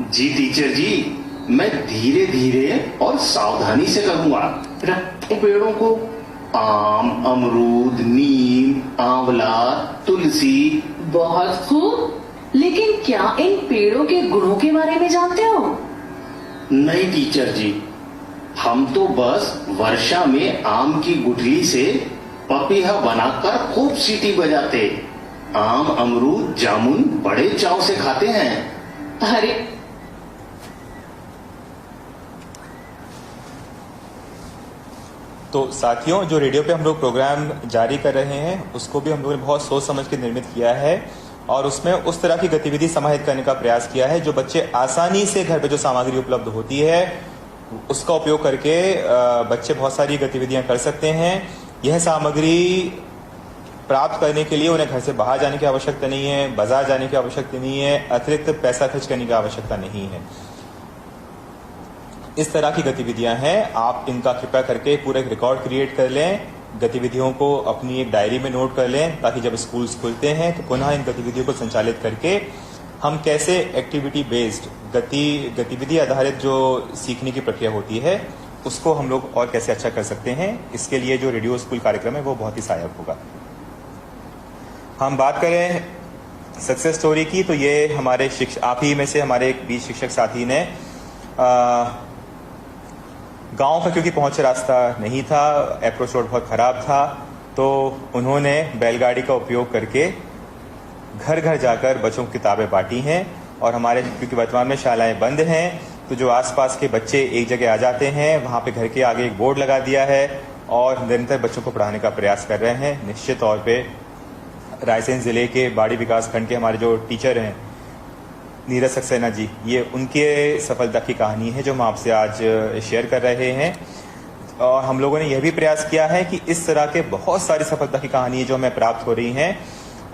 जी टीचर जी, मैं धीरे धीरे और सावधानी से करूंगा। रखो पेड़ों को, आम, अमरूद, नीम, आंवला, तुलसी। बहुत खूब, लेकिन क्या इन पेड़ों के गुणों के बारे में जानते हो? नहीं टीचर जी, हम तो बस वर्षा में आम की गुठली से पपीहा बनाकर खूब सीटी बजाते, आम, अमरूद, जामुन बड़े चाव से खाते हैं। अरे तो साथियों, जो रेडियो पे हम लोग प्रोग्राम जारी कर रहे हैं उसको भी हम लोगों ने बहुत सोच समझ के निर्मित किया है और उसमें उस तरह की गतिविधि समाहित करने का प्रयास किया है जो बच्चे आसानी से घर पे जो सामग्री उपलब्ध होती है उसका उपयोग करके बच्चे बहुत सारी गतिविधियां कर सकते हैं। यह सामग्री प्राप्त करने के लिए उन्हें घर से बाहर जाने की आवश्यकता नहीं है, बाजार जाने की आवश्यकता नहीं है, अतिरिक्त पैसा खर्च करने की आवश्यकता नहीं है। इस तरह की गतिविधियां हैं, आप इनका कृपया करके पूरा एक रिकॉर्ड क्रिएट कर लें, गतिविधियों को अपनी एक डायरी में नोट कर लें ताकि जब स्कूल्स खुलते हैं तो पुनः इन गतिविधियों को संचालित करके हम कैसे एक्टिविटी बेस्ड गतिविधि आधारित जो सीखने की प्रक्रिया होती है उसको हम लोग और कैसे अच्छा कर सकते हैं, इसके लिए जो रेडियो स्कूल कार्यक्रम है वो बहुत ही सहायक होगा। हम बात करें सक्सेस स्टोरी की तो ये हमारे आप ही में से हमारे एक बीच शिक्षक साथी ने गांव का क्योंकि पहुंच रास्ता नहीं था, अप्रोच रोड बहुत खराब था, तो उन्होंने बैलगाड़ी का उपयोग करके घर घर जाकर बच्चों को किताबें बांटी हैं और हमारे क्योंकि वर्तमान में शालाएं बंद हैं तो जो आसपास के बच्चे एक जगह आ जाते हैं वहां पे घर के आगे एक बोर्ड लगा दिया है और निरंतर बच्चों को पढ़ाने का प्रयास कर रहे हैं। निश्चित तौर पे रायसेन ज़िले के बाड़ी विकास खंड के हमारे जो टीचर हैं नीरज सक्सेना जी, ये उनके सफलता की कहानी है जो हम आपसे आज शेयर कर रहे हैं। और हम लोगों ने यह भी प्रयास किया है कि इस तरह के बहुत सारी सफलता की कहानी जो हमें प्राप्त हो रही हैं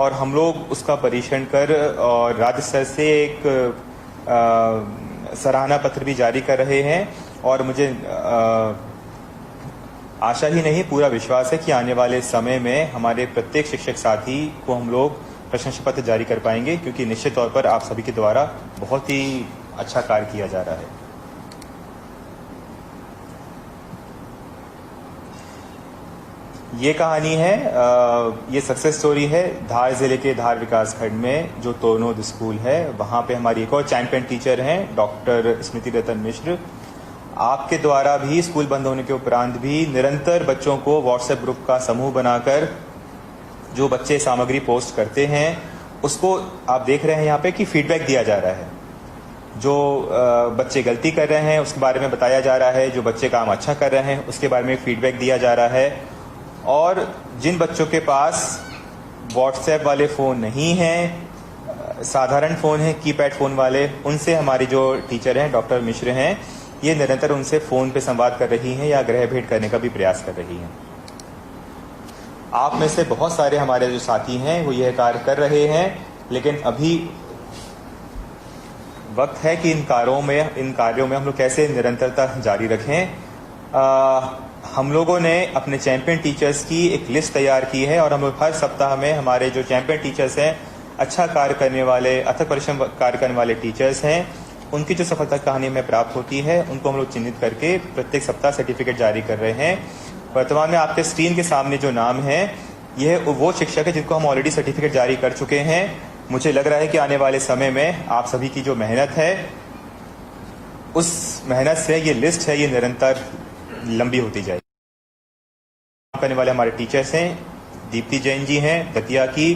और हम लोग उसका परीक्षण कर और राज्य स्तर से एक सराहना पत्र भी जारी कर रहे हैं। और मुझे आशा ही नहीं पूरा विश्वास है कि आने वाले समय में हमारे प्रत्येक शिक्षक साथी को हम लोग प्रशंसा पत्र जारी कर पाएंगे, क्योंकि निश्चित तौर पर आप सभी के द्वारा बहुत ही अच्छा कार्य किया जा रहा है। ये कहानी है, ये सक्सेस स्टोरी है धार जिले के धार विकास खंड में जो तोरनोद स्कूल है, वहाँ पे हमारी एक और चैंपियन टीचर हैं डॉक्टर स्मृति रतन मिश्र। आपके द्वारा भी स्कूल बंद होने के उपरांत भी निरंतर बच्चों को व्हाट्सएप ग्रुप का समूह बनाकर जो बच्चे सामग्री पोस्ट करते हैं उसको आप देख रहे हैं यहाँ पे कि फीडबैक दिया जा रहा है। जो बच्चे गलती कर रहे हैं उसके बारे में बताया जा रहा है, जो बच्चे काम अच्छा कर रहे हैं उसके बारे में फीडबैक दिया जा रहा है। और जिन बच्चों के पास व्हाट्सएप वाले फ़ोन नहीं हैं, साधारण फ़ोन है कीपैड फ़ोन वाले, उनसे हमारी जो टीचर हैं डॉक्टर मिश्र हैं, ये निरंतर उनसे फ़ोन पे संवाद कर रही हैं या ग्रह भेंट करने का भी प्रयास कर रही हैं। आप में से बहुत सारे हमारे जो साथी हैं वो यह कार्य कर रहे हैं, लेकिन अभी वक्त है कि इन कार्यों में हम लोग कैसे निरंतरता जारी रखें। हम लोगों ने अपने चैंपियन टीचर्स की एक लिस्ट तैयार की है और हम लोग हर सप्ताह में हमारे जो चैंपियन टीचर्स हैं, अच्छा कार्य करने वाले, अथक परिश्रम कार्य करने वाले टीचर्स हैं, उनकी जो सफलता कहानी हमें प्राप्त होती है उनको हम लोग चिन्हित करके प्रत्येक सप्ताह सर्टिफिकेट जारी कर रहे हैं। वर्तमान में आपके स्क्रीन के सामने जो नाम है यह वो शिक्षक है जिनको हम ऑलरेडी सर्टिफिकेट जारी कर चुके हैं। मुझे लग रहा है कि आने वाले समय में आप सभी की जो मेहनत है उस मेहनत से ये लिस्ट है ये निरंतर लंबी होती जाएगी। काम करने वाले हमारे टीचर्स हैं, दीप्ति जैन जी हैं दतिया की,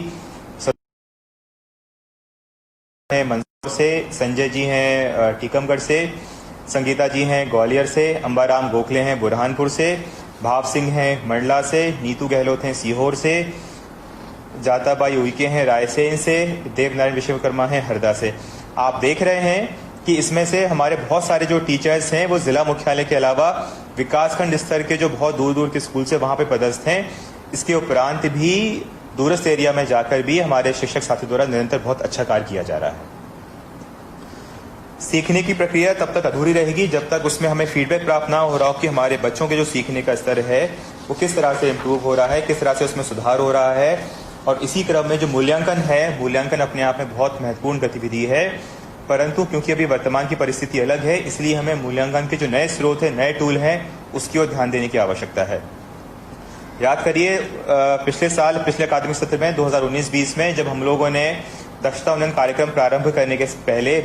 मंदसौर से, संजय जी हैं टीकमगढ़ से, संगीता जी हैं ग्वालियर से, अंबाराम गोखले हैं बुरहानपुर से, भाव सिंह हैं मंडला से, नीतू गहलोत हैं सीहोर से, जाताबाई उइके हैं रायसेन से, देवनारायण विश्वकर्मा हैं हरदा से। आप देख रहे हैं कि इसमें से हमारे बहुत सारे जो टीचर्स हैं वो जिला मुख्यालय के अलावा विकासखंड स्तर के जो बहुत दूर दूर के स्कूल से वहाँ पे पदस्थ हैं। इसके उपरांत भी दूरस्थ एरिया में जाकर भी हमारे शिक्षक साथी द्वारा निरंतर बहुत अच्छा कार्य किया जा रहा है। सीखने की प्रक्रिया तब तक अधूरी रहेगी जब तक उसमें हमें फीडबैक प्राप्त ना हो रहा हो कि हमारे बच्चों के जो सीखने का स्तर है वो किस तरह से इम्प्रूव हो रहा है, किस तरह से उसमें सुधार हो रहा है। और इसी क्रम में जो मूल्यांकन है, मूल्यांकन अपने आप में बहुत महत्वपूर्ण गतिविधि है, परंतु क्योंकि अभी वर्तमान की परिस्थिति अलग है इसलिए हमें मूल्यांकन के जो नए स्रोत है, नए टूल हैं, उसकी ओर ध्यान देने की आवश्यकता है। याद करिए पिछले अकादमिक सत्र में 2019-20 में जब हम लोगों ने दक्षता उन्नयन कार्यक्रम प्रारंभ करने के पहले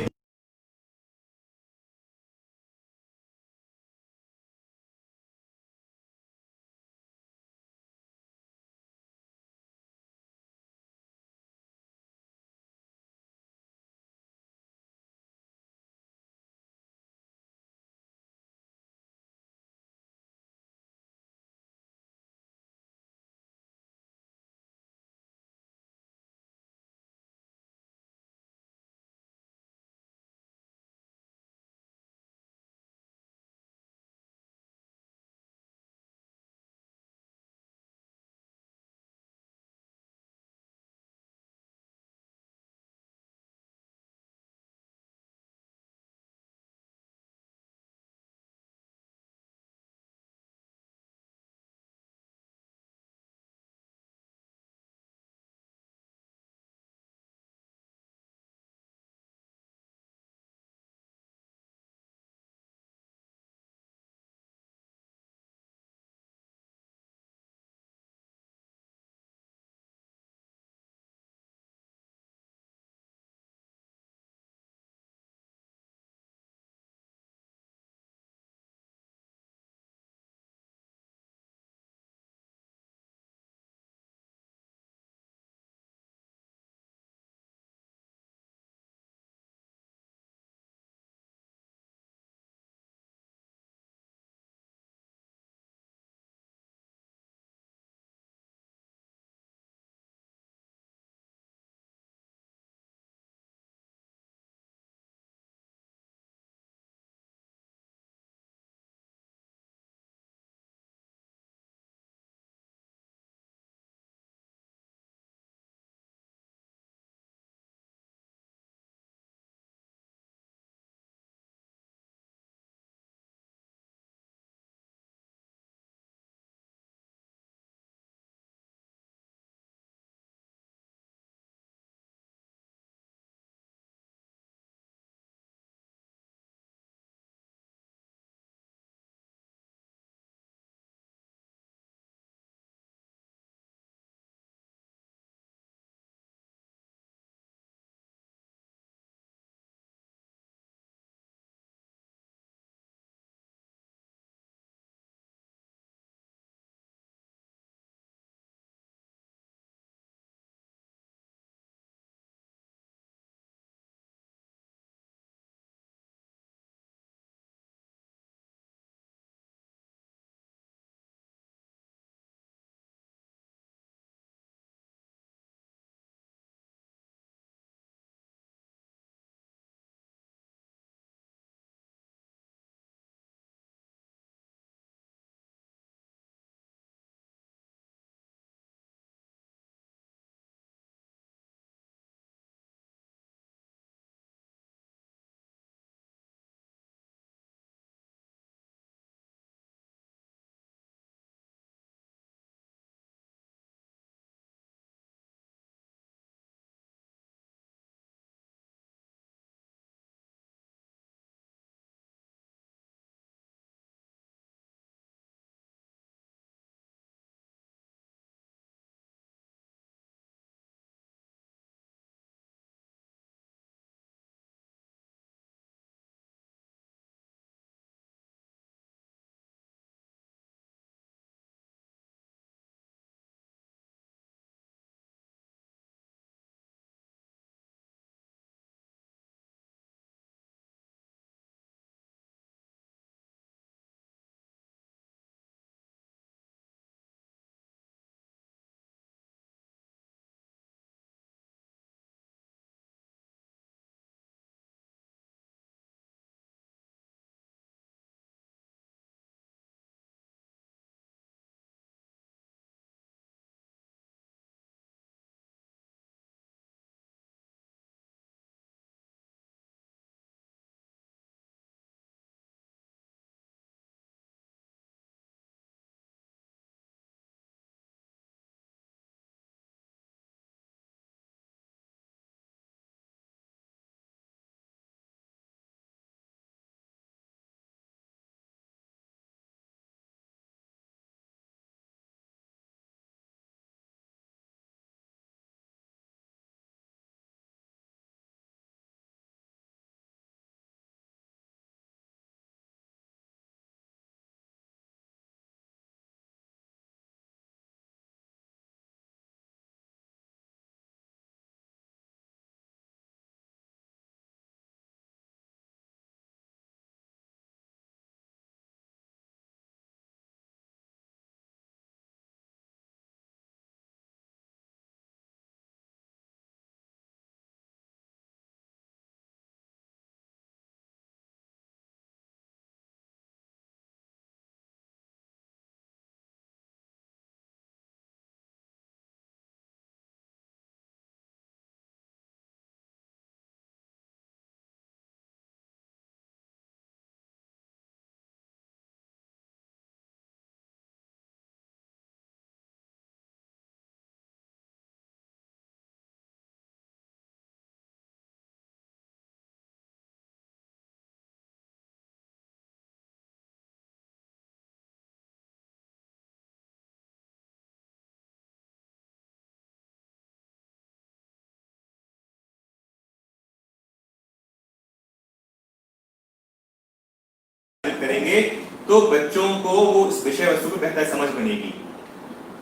संचालित करेंगे तो बच्चों को वो उस विषय वस्तु को बेहतर समझ बनेगी।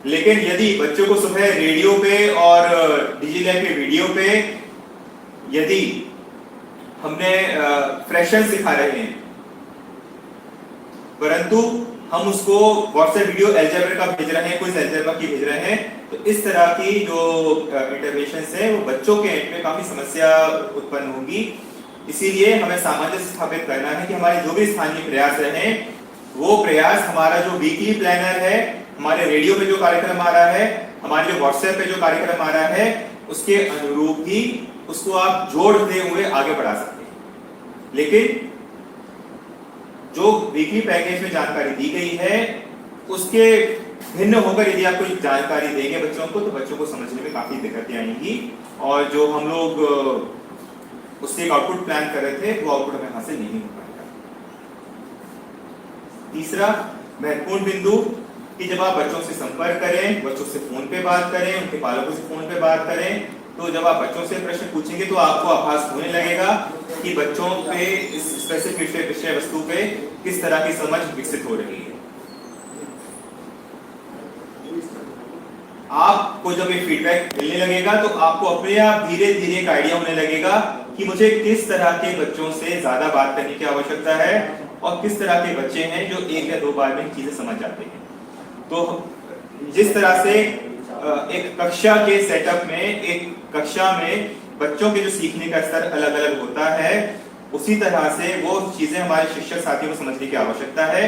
लेकिन यदि बच्चों को सुबह रेडियो पे और डिजिटल पे वीडियो पे यदि हमने फ्रैक्शन सिखा रहे हैं परंतु हम उसको व्हाट्सएप वीडियो अलजेब्रा का भेज रहे हैं, कुछ अलजेब्रा की भेज रहे हैं, तो इस तरह की जो इंटरवेंशन है वो बच्चों के एंड में काफी समस्या उत्पन्न होगी। इसीलिए हमें सामंजस्य स्थापित करना है कि हमारे जो भी स्थानीय प्रयास रहे वो प्रयास हमारा जो वीकली प्लानर है, हमारे रेडियो पे जो कार्यक्रम आ रहा है, हमारे जो व्हाट्सएप पे जो कार्यक्रम आ रहा है उसके अनुरूप ही उसको आप जोड़ते हुए आगे बढ़ा सकते हैं। लेकिन जो वीकली पैकेज में जानकारी दी गई है उसके भिन्न होकर यदि आप कोई जानकारी देंगे बच्चों को तो बच्चों को समझने में काफी दिक्कतें आएंगी और जो हम लोग उससे एक आउटपुट प्लान कर रहे थे वो आउटपुट हमें हासिल नहीं हो पाएगा। तीसरा महत्वपूर्ण बिंदु कि जब आप बच्चों से संपर्क करें, बच्चों से फोन पे बात करें, उनके पालकों से फोन पे बात करें, तो जब आप बच्चों से प्रश्न पूछेंगे तो आपको आभास होने लगेगा कि बच्चों पे इस स्पेसिफिक विषय वस्तु पे किस तरह की समझ विकसित हो रही है। आपको जब ये फीडबैक मिलने लगेगा तो आपको अपने आप धीरे धीरे एक आइडिया होने लगेगा कि मुझे किस तरह के बच्चों से ज्यादा बात करने की आवश्यकता है और किस तरह के बच्चे हैं जो एक या दो बार में चीजें समझ जाते हैं। तो जिस तरह से एक कक्षा के सेटअप में, एक कक्षा में बच्चों के जो सीखने का स्तर अलग अलग होता है, उसी तरह से वो चीजें हमारे शिक्षक साथियों को समझने की आवश्यकता है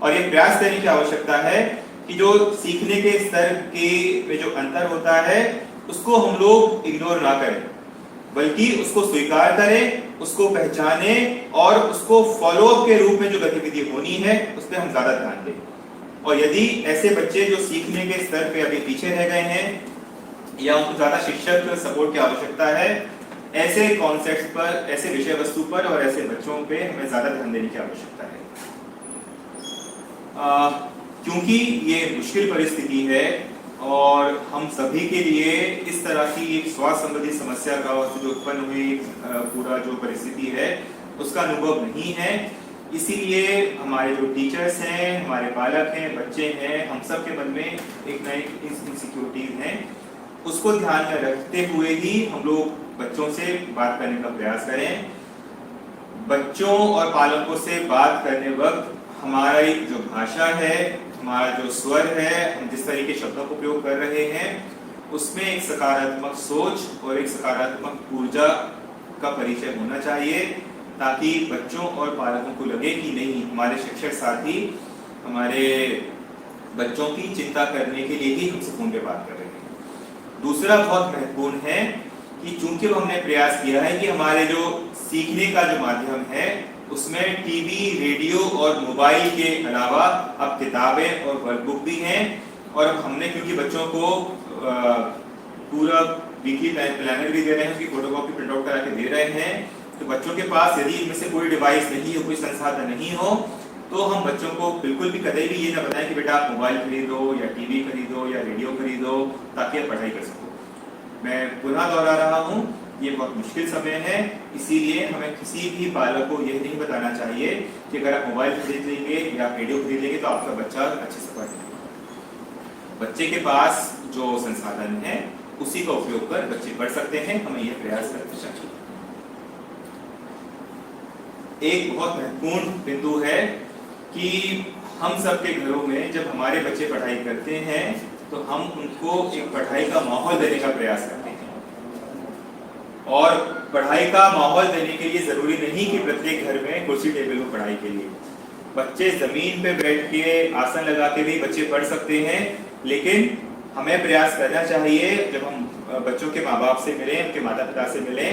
और ये प्रयास करने की आवश्यकता है कि जो सीखने के स्तर के में जो अंतर होता है उसको हम लोग इग्नोर ना करें, बल्कि उसको स्वीकार करें, उसको पहचाने और उसको फॉलोअप के रूप में जो गतिविधि होनी है उस पर हम ज्यादा ध्यान दें। और यदि ऐसे बच्चे जो सीखने के स्तर पे अभी पीछे रह गए हैं या उनको ज्यादा शिक्षक सपोर्ट की आवश्यकता है, ऐसे कॉन्सेप्ट्स पर, ऐसे विषय वस्तु पर और ऐसे बच्चों पे हमें ज्यादा ध्यान देने की आवश्यकता है। क्योंकि ये मुश्किल परिस्थिति है और हम सभी के लिए इस तरह की एक स्वास्थ्य संबंधी समस्या का जो उत्पन्न हुई पूरा जो परिस्थिति है उसका अनुभव नहीं है। इसीलिए हमारे जो टीचर्स हैं, हमारे बालक हैं, बच्चे हैं, हम सब के मन में एक नई इनसिक्योरिटीज हैं, उसको ध्यान में रखते हुए ही हम लोग बच्चों से बात करने का प्रयास करें। बच्चों और पालकों से बात करने वक्त हमारी जो भाषा है, हमारा जो स्वर है, हम जिस तरीके शब्दों का उपयोग कर रहे हैं उसमें एक सकारात्मक सोच और एक सकारात्मक ऊर्जा का परिचय होना चाहिए, ताकि बच्चों और पालकों को लगे कि नहीं, हमारे शिक्षक साथी हमारे बच्चों की चिंता करने के लिए ही हमसे फोन पे बात कर रहे हैं। दूसरा बहुत महत्वपूर्ण है कि चूंकि हमने प्रयास किया है कि हमारे जो सीखने का जो माध्यम है उसमें टीवी, रेडियो और मोबाइल के अलावा अब किताबें और वर्कबुक भी हैं और अब हमने क्योंकि बच्चों को पूरा वीकली प्लानर भी दे रहे हैं, उसकी फोटोकॉपी प्रिंट आउट करा के दे रहे हैं, तो बच्चों के पास यदि इनमें से कोई डिवाइस नहीं हो, कोई संसाधन नहीं हो, तो हम बच्चों को बिल्कुल भी कतई भी ये ना बताएं कि बेटा आप मोबाइल खरीदो या टीवी खरीदो या रेडियो खरीदो ताकि आप पढ़ाई कर सको। मैं पुनः दोहरा रहा हूँ, ये बहुत मुश्किल समय है, इसीलिए हमें किसी भी बालक को यह नहीं बताना चाहिए कि अगर आप मोबाइल खरीद लेंगे या रेडियो खरीद लेंगे तो आपका बच्चा अच्छे से पढ़ लेगा। बच्चे के पास जो संसाधन है उसी का उपयोग कर बच्चे पढ़ सकते हैं, हमें यह प्रयास करना चाहिए। एक बहुत महत्वपूर्ण बिंदु है कि हम सबके घरों में जब हमारे बच्चे पढ़ाई करते हैं तो हम उनको एक पढ़ाई का माहौल देने का प्रयास करते हैं और पढ़ाई का माहौल देने के लिए जरूरी नहीं कि प्रत्येक घर में कुर्सी टेबल हो पढ़ाई के लिए। बच्चे जमीन पे बैठ के आसन लगा के भी बच्चे पढ़ सकते हैं, लेकिन हमें प्रयास करना चाहिए जब हम बच्चों के माँ बाप से मिलें, उनके माता पिता से मिलें,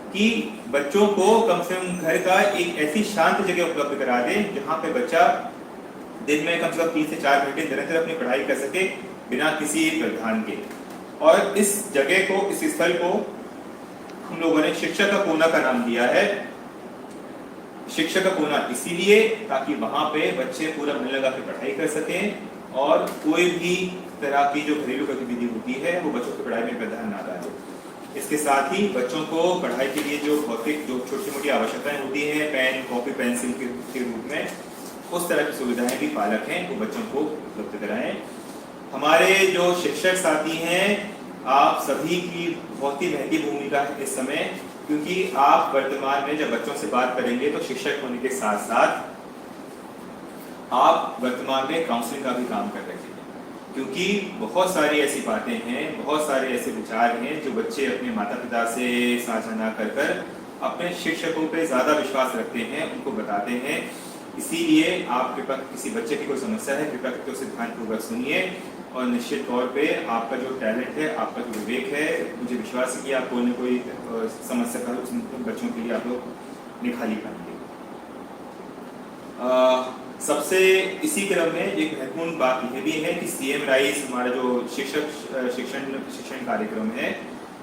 कि बच्चों को कम से कम घर का एक ऐसी शांत जगह उपलब्ध करा दें जहाँ पे बच्चा दिन में कम से कम 3 से 4 घंटे निरंतर अपनी पढ़ाई कर सके बिना किसी व्यवधान के। और इस जगह को, इस स्थल को हम लोगों ने शिक्षा का कोना का नाम दिया है। शिक्षा का कोना इसीलिए ताकि वहां पे बच्चे पूरा मन लगा के पढ़ाई कर सकें और कोई भी तरह की जो घरेलू गतिविधि होती है वो बच्चों की पढ़ाई में व्यवधान ना डाले। इसके साथ ही बच्चों को पढ़ाई के लिए जो भौतिक जो छोटी मोटी आवश्यकताएं होती हैं, पेन, कॉपी, पेंसिल के रूप में, उस तरह की सुविधाएं भी पालक हैं वो बच्चों को उपलब्ध कराएं। हमारे जो शिक्षक साथी हैं, आप सभी की बहुत ही महती भूमिका है इस समय, क्योंकि आप वर्तमान में जब बच्चों से बात करेंगे तो शिक्षक होने के साथ साथ आप वर्तमान में काउंसलिंग का भी काम कर रहे हैं, क्योंकि बहुत सारी ऐसी बातें हैं, बहुत सारे ऐसे विचार हैं जो बच्चे अपने माता पिता से साझा ना कर कर अपने शिक्षकों पे ज्यादा विश्वास रखते हैं, उनको बताते हैं। इसीलिए आप कृपया, किसी बच्चे की कोई समस्या है, कृपया करके उसे ध्यानपूर्वक सुनिए और निश्चित तौर पे आपका जो टैलेंट है, आपका जो विवेक है, मुझे विश्वास है कि आप कोई न कोई समस्या का बच्चों के लिए आप लोग निकाल ही पाएंगे। सबसे इसी क्रम में एक महत्वपूर्ण बात यह भी है कि सीएम राइज हमारा जो शिक्षण कार्यक्रम है,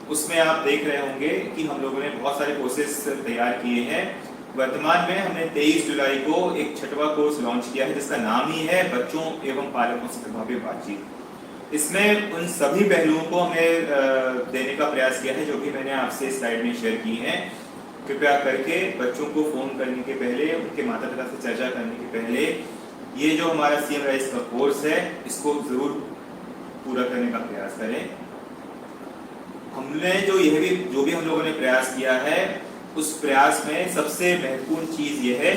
उसमें आप देख रहे होंगे कि हम लोगों ने बहुत सारे कोर्सेज तैयार किए हैं। वर्तमान में हमने 23 जुलाई को एक 6वां कोर्स लॉन्च किया है जिसका नाम ही है बच्चों एवं पालकों से प्रभावी बातचीत। इसमें उन सभी पहलुओं को हमें देने का प्रयास किया है जो कि मैंने आपसे स्लाइड में शेयर की हैं। कृपया करके बच्चों को फोन करने के पहले, उनके माता पिता से चर्चा करने के पहले ये जो हमारा सीएम राइज का कोर्स है इसको जरूर पूरा करने का प्रयास करें। हमने जो भी हम लोगों ने प्रयास किया है, उस प्रयास में सबसे महत्वपूर्ण चीज ये है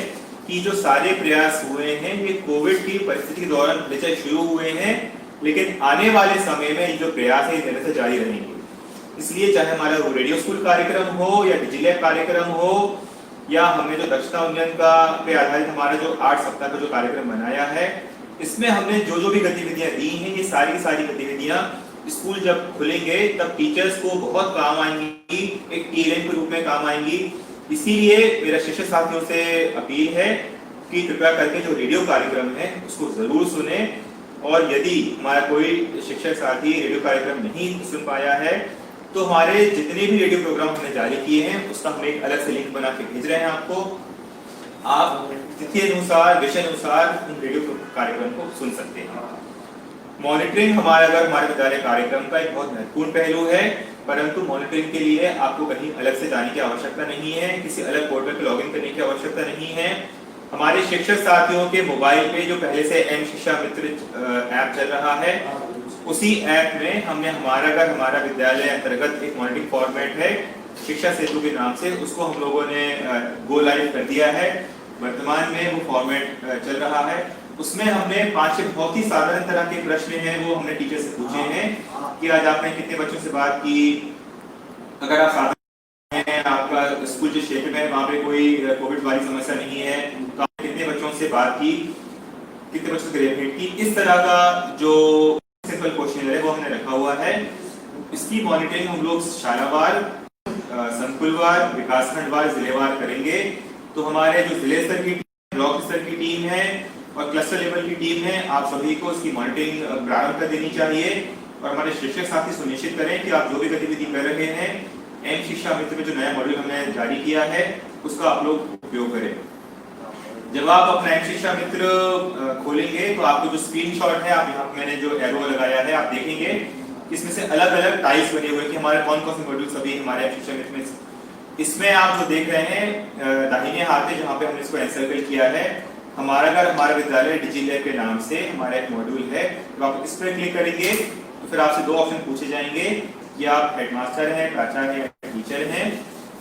कि जो सारे प्रयास हुए हैं ये कोविड की परिस्थिति के दौरान बेशक शुरू हुए हैं, लेकिन आने वाले समय में ये जो प्रयास है ये जारी रहेंगे। इसलिए चाहे हमारा रेडियो स्कूल कार्यक्रम हो या डिजिलैब कार्यक्रम हो, या हमने जो दक्षता उन्नयन का पे आधारित हमारा जो 8 सप्ताह का जो कार्यक्रम बनाया है, इसमें हमने जो भी गतिविधियां दी हैं, ये सारी गतिविधियां स्कूल जब खुलेंगे तब टीचर्स को बहुत काम आएंगी, एक टीएलएम के रूप में काम आएंगी। इसीलिए मेरा शिक्षक साथियों से अपील है कि कृपया करके जो रेडियो कार्यक्रम है उसको जरूर सुने, और यदि हमारा कोई शिक्षक साथी रेडियो कार्यक्रम नहीं सुन पाया है तो हमारे जितने भी रेडियो प्रोग्राम हमने जारी किए हैं उसका हम एक अलग से लिंक बना के भेज रहे हैं आपको। आप तिथि अनुसार, विषय अनुसार उन रेडियो कार्यक्रम को सुन सकते हैं। मॉनिटरिंग हमारे विद्यालय कार्यक्रम का एक बहुत महत्वपूर्ण पहलू है, परंतु मॉनिटरिंग के लिए आपको कहीं अलग से जाने की आवश्यकता नहीं है, किसी अलग पोर्टल पे लॉगिन करने की आवश्यकता नहीं है। हमारे शिक्षक साथियों के मोबाइल पे जो पहले से एम शिक्षा मित्र ऐप चल रहा है, उसी ऐप में हमने हमारा विद्यालय अंतर्गत एक मॉनिटरिंग फॉर्मेट है शिक्षा सेतु के नाम से, उसको हम लोगों ने गो लाइव कर दिया है। वर्तमान में वो फॉर्मेट चल रहा है। उसमें हमने 5 बहुत ही साधारण तरह के प्रश्न हैं वो हमने टीचर से पूछे हैं कि आज आपने कितने बच्चों से बात की, अगर आप साधारण हैं, आपका स्कूल जो क्षेत्र में है वहाँ पे कोई कोविड वाली समस्या नहीं है, तो आपने कितने बच्चों से बात की, कितने बच्चों से ग्रेजुएट की, इस तरह का जो सिंपल क्वेश्चन है वो हमने रखा हुआ है। इसकी मॉनिटरिंग हम लोग शालावार, संकुलवार, विकासखंडवार, जिलेवार करेंगे। तो हमारे जो जिले स्तर की, ब्लॉक स्तर की टीम है और क्लस्टर लेवल की टीम है, आप सभी को इसकी मॉनिटरिंग प्रारंभ कर देनी चाहिए। और हमारे शिक्षक साथी सुनिश्चित करें कि आप जो भी गतिविधि कर रहे हैं, एम शिक्षा मित्र में जो नया मॉड्यूल हमने जारी किया है उसका आप लोग उपयोग करें। जब आप अपना एम शिक्षा मित्र खोलेंगे तो आपको जो स्क्रीनशॉट है, आप यहाँ मैंने जो एरो लगाया है, आप देखेंगे इसमें से अलग अलग टाइप्स बने हुए कि हमारे कौन कौन से मॉड्यूल सभी हमारे एम शिक्षा मित्र में। इसमें आप जो देख रहे हैं दाहिने हाथ में जहाँ पे हमने इसको एनसर्कल किया है, हमारा विद्यालय डिजिलैब के नाम से हमारा एक मॉड्यूल है। तो आप इस पर क्लिक करेंगे तो फिर आपसे 2 ऑप्शन पूछे जाएंगे कि आप हेडमास्टर हैं, प्राचार्य हैं, टीचर हैं,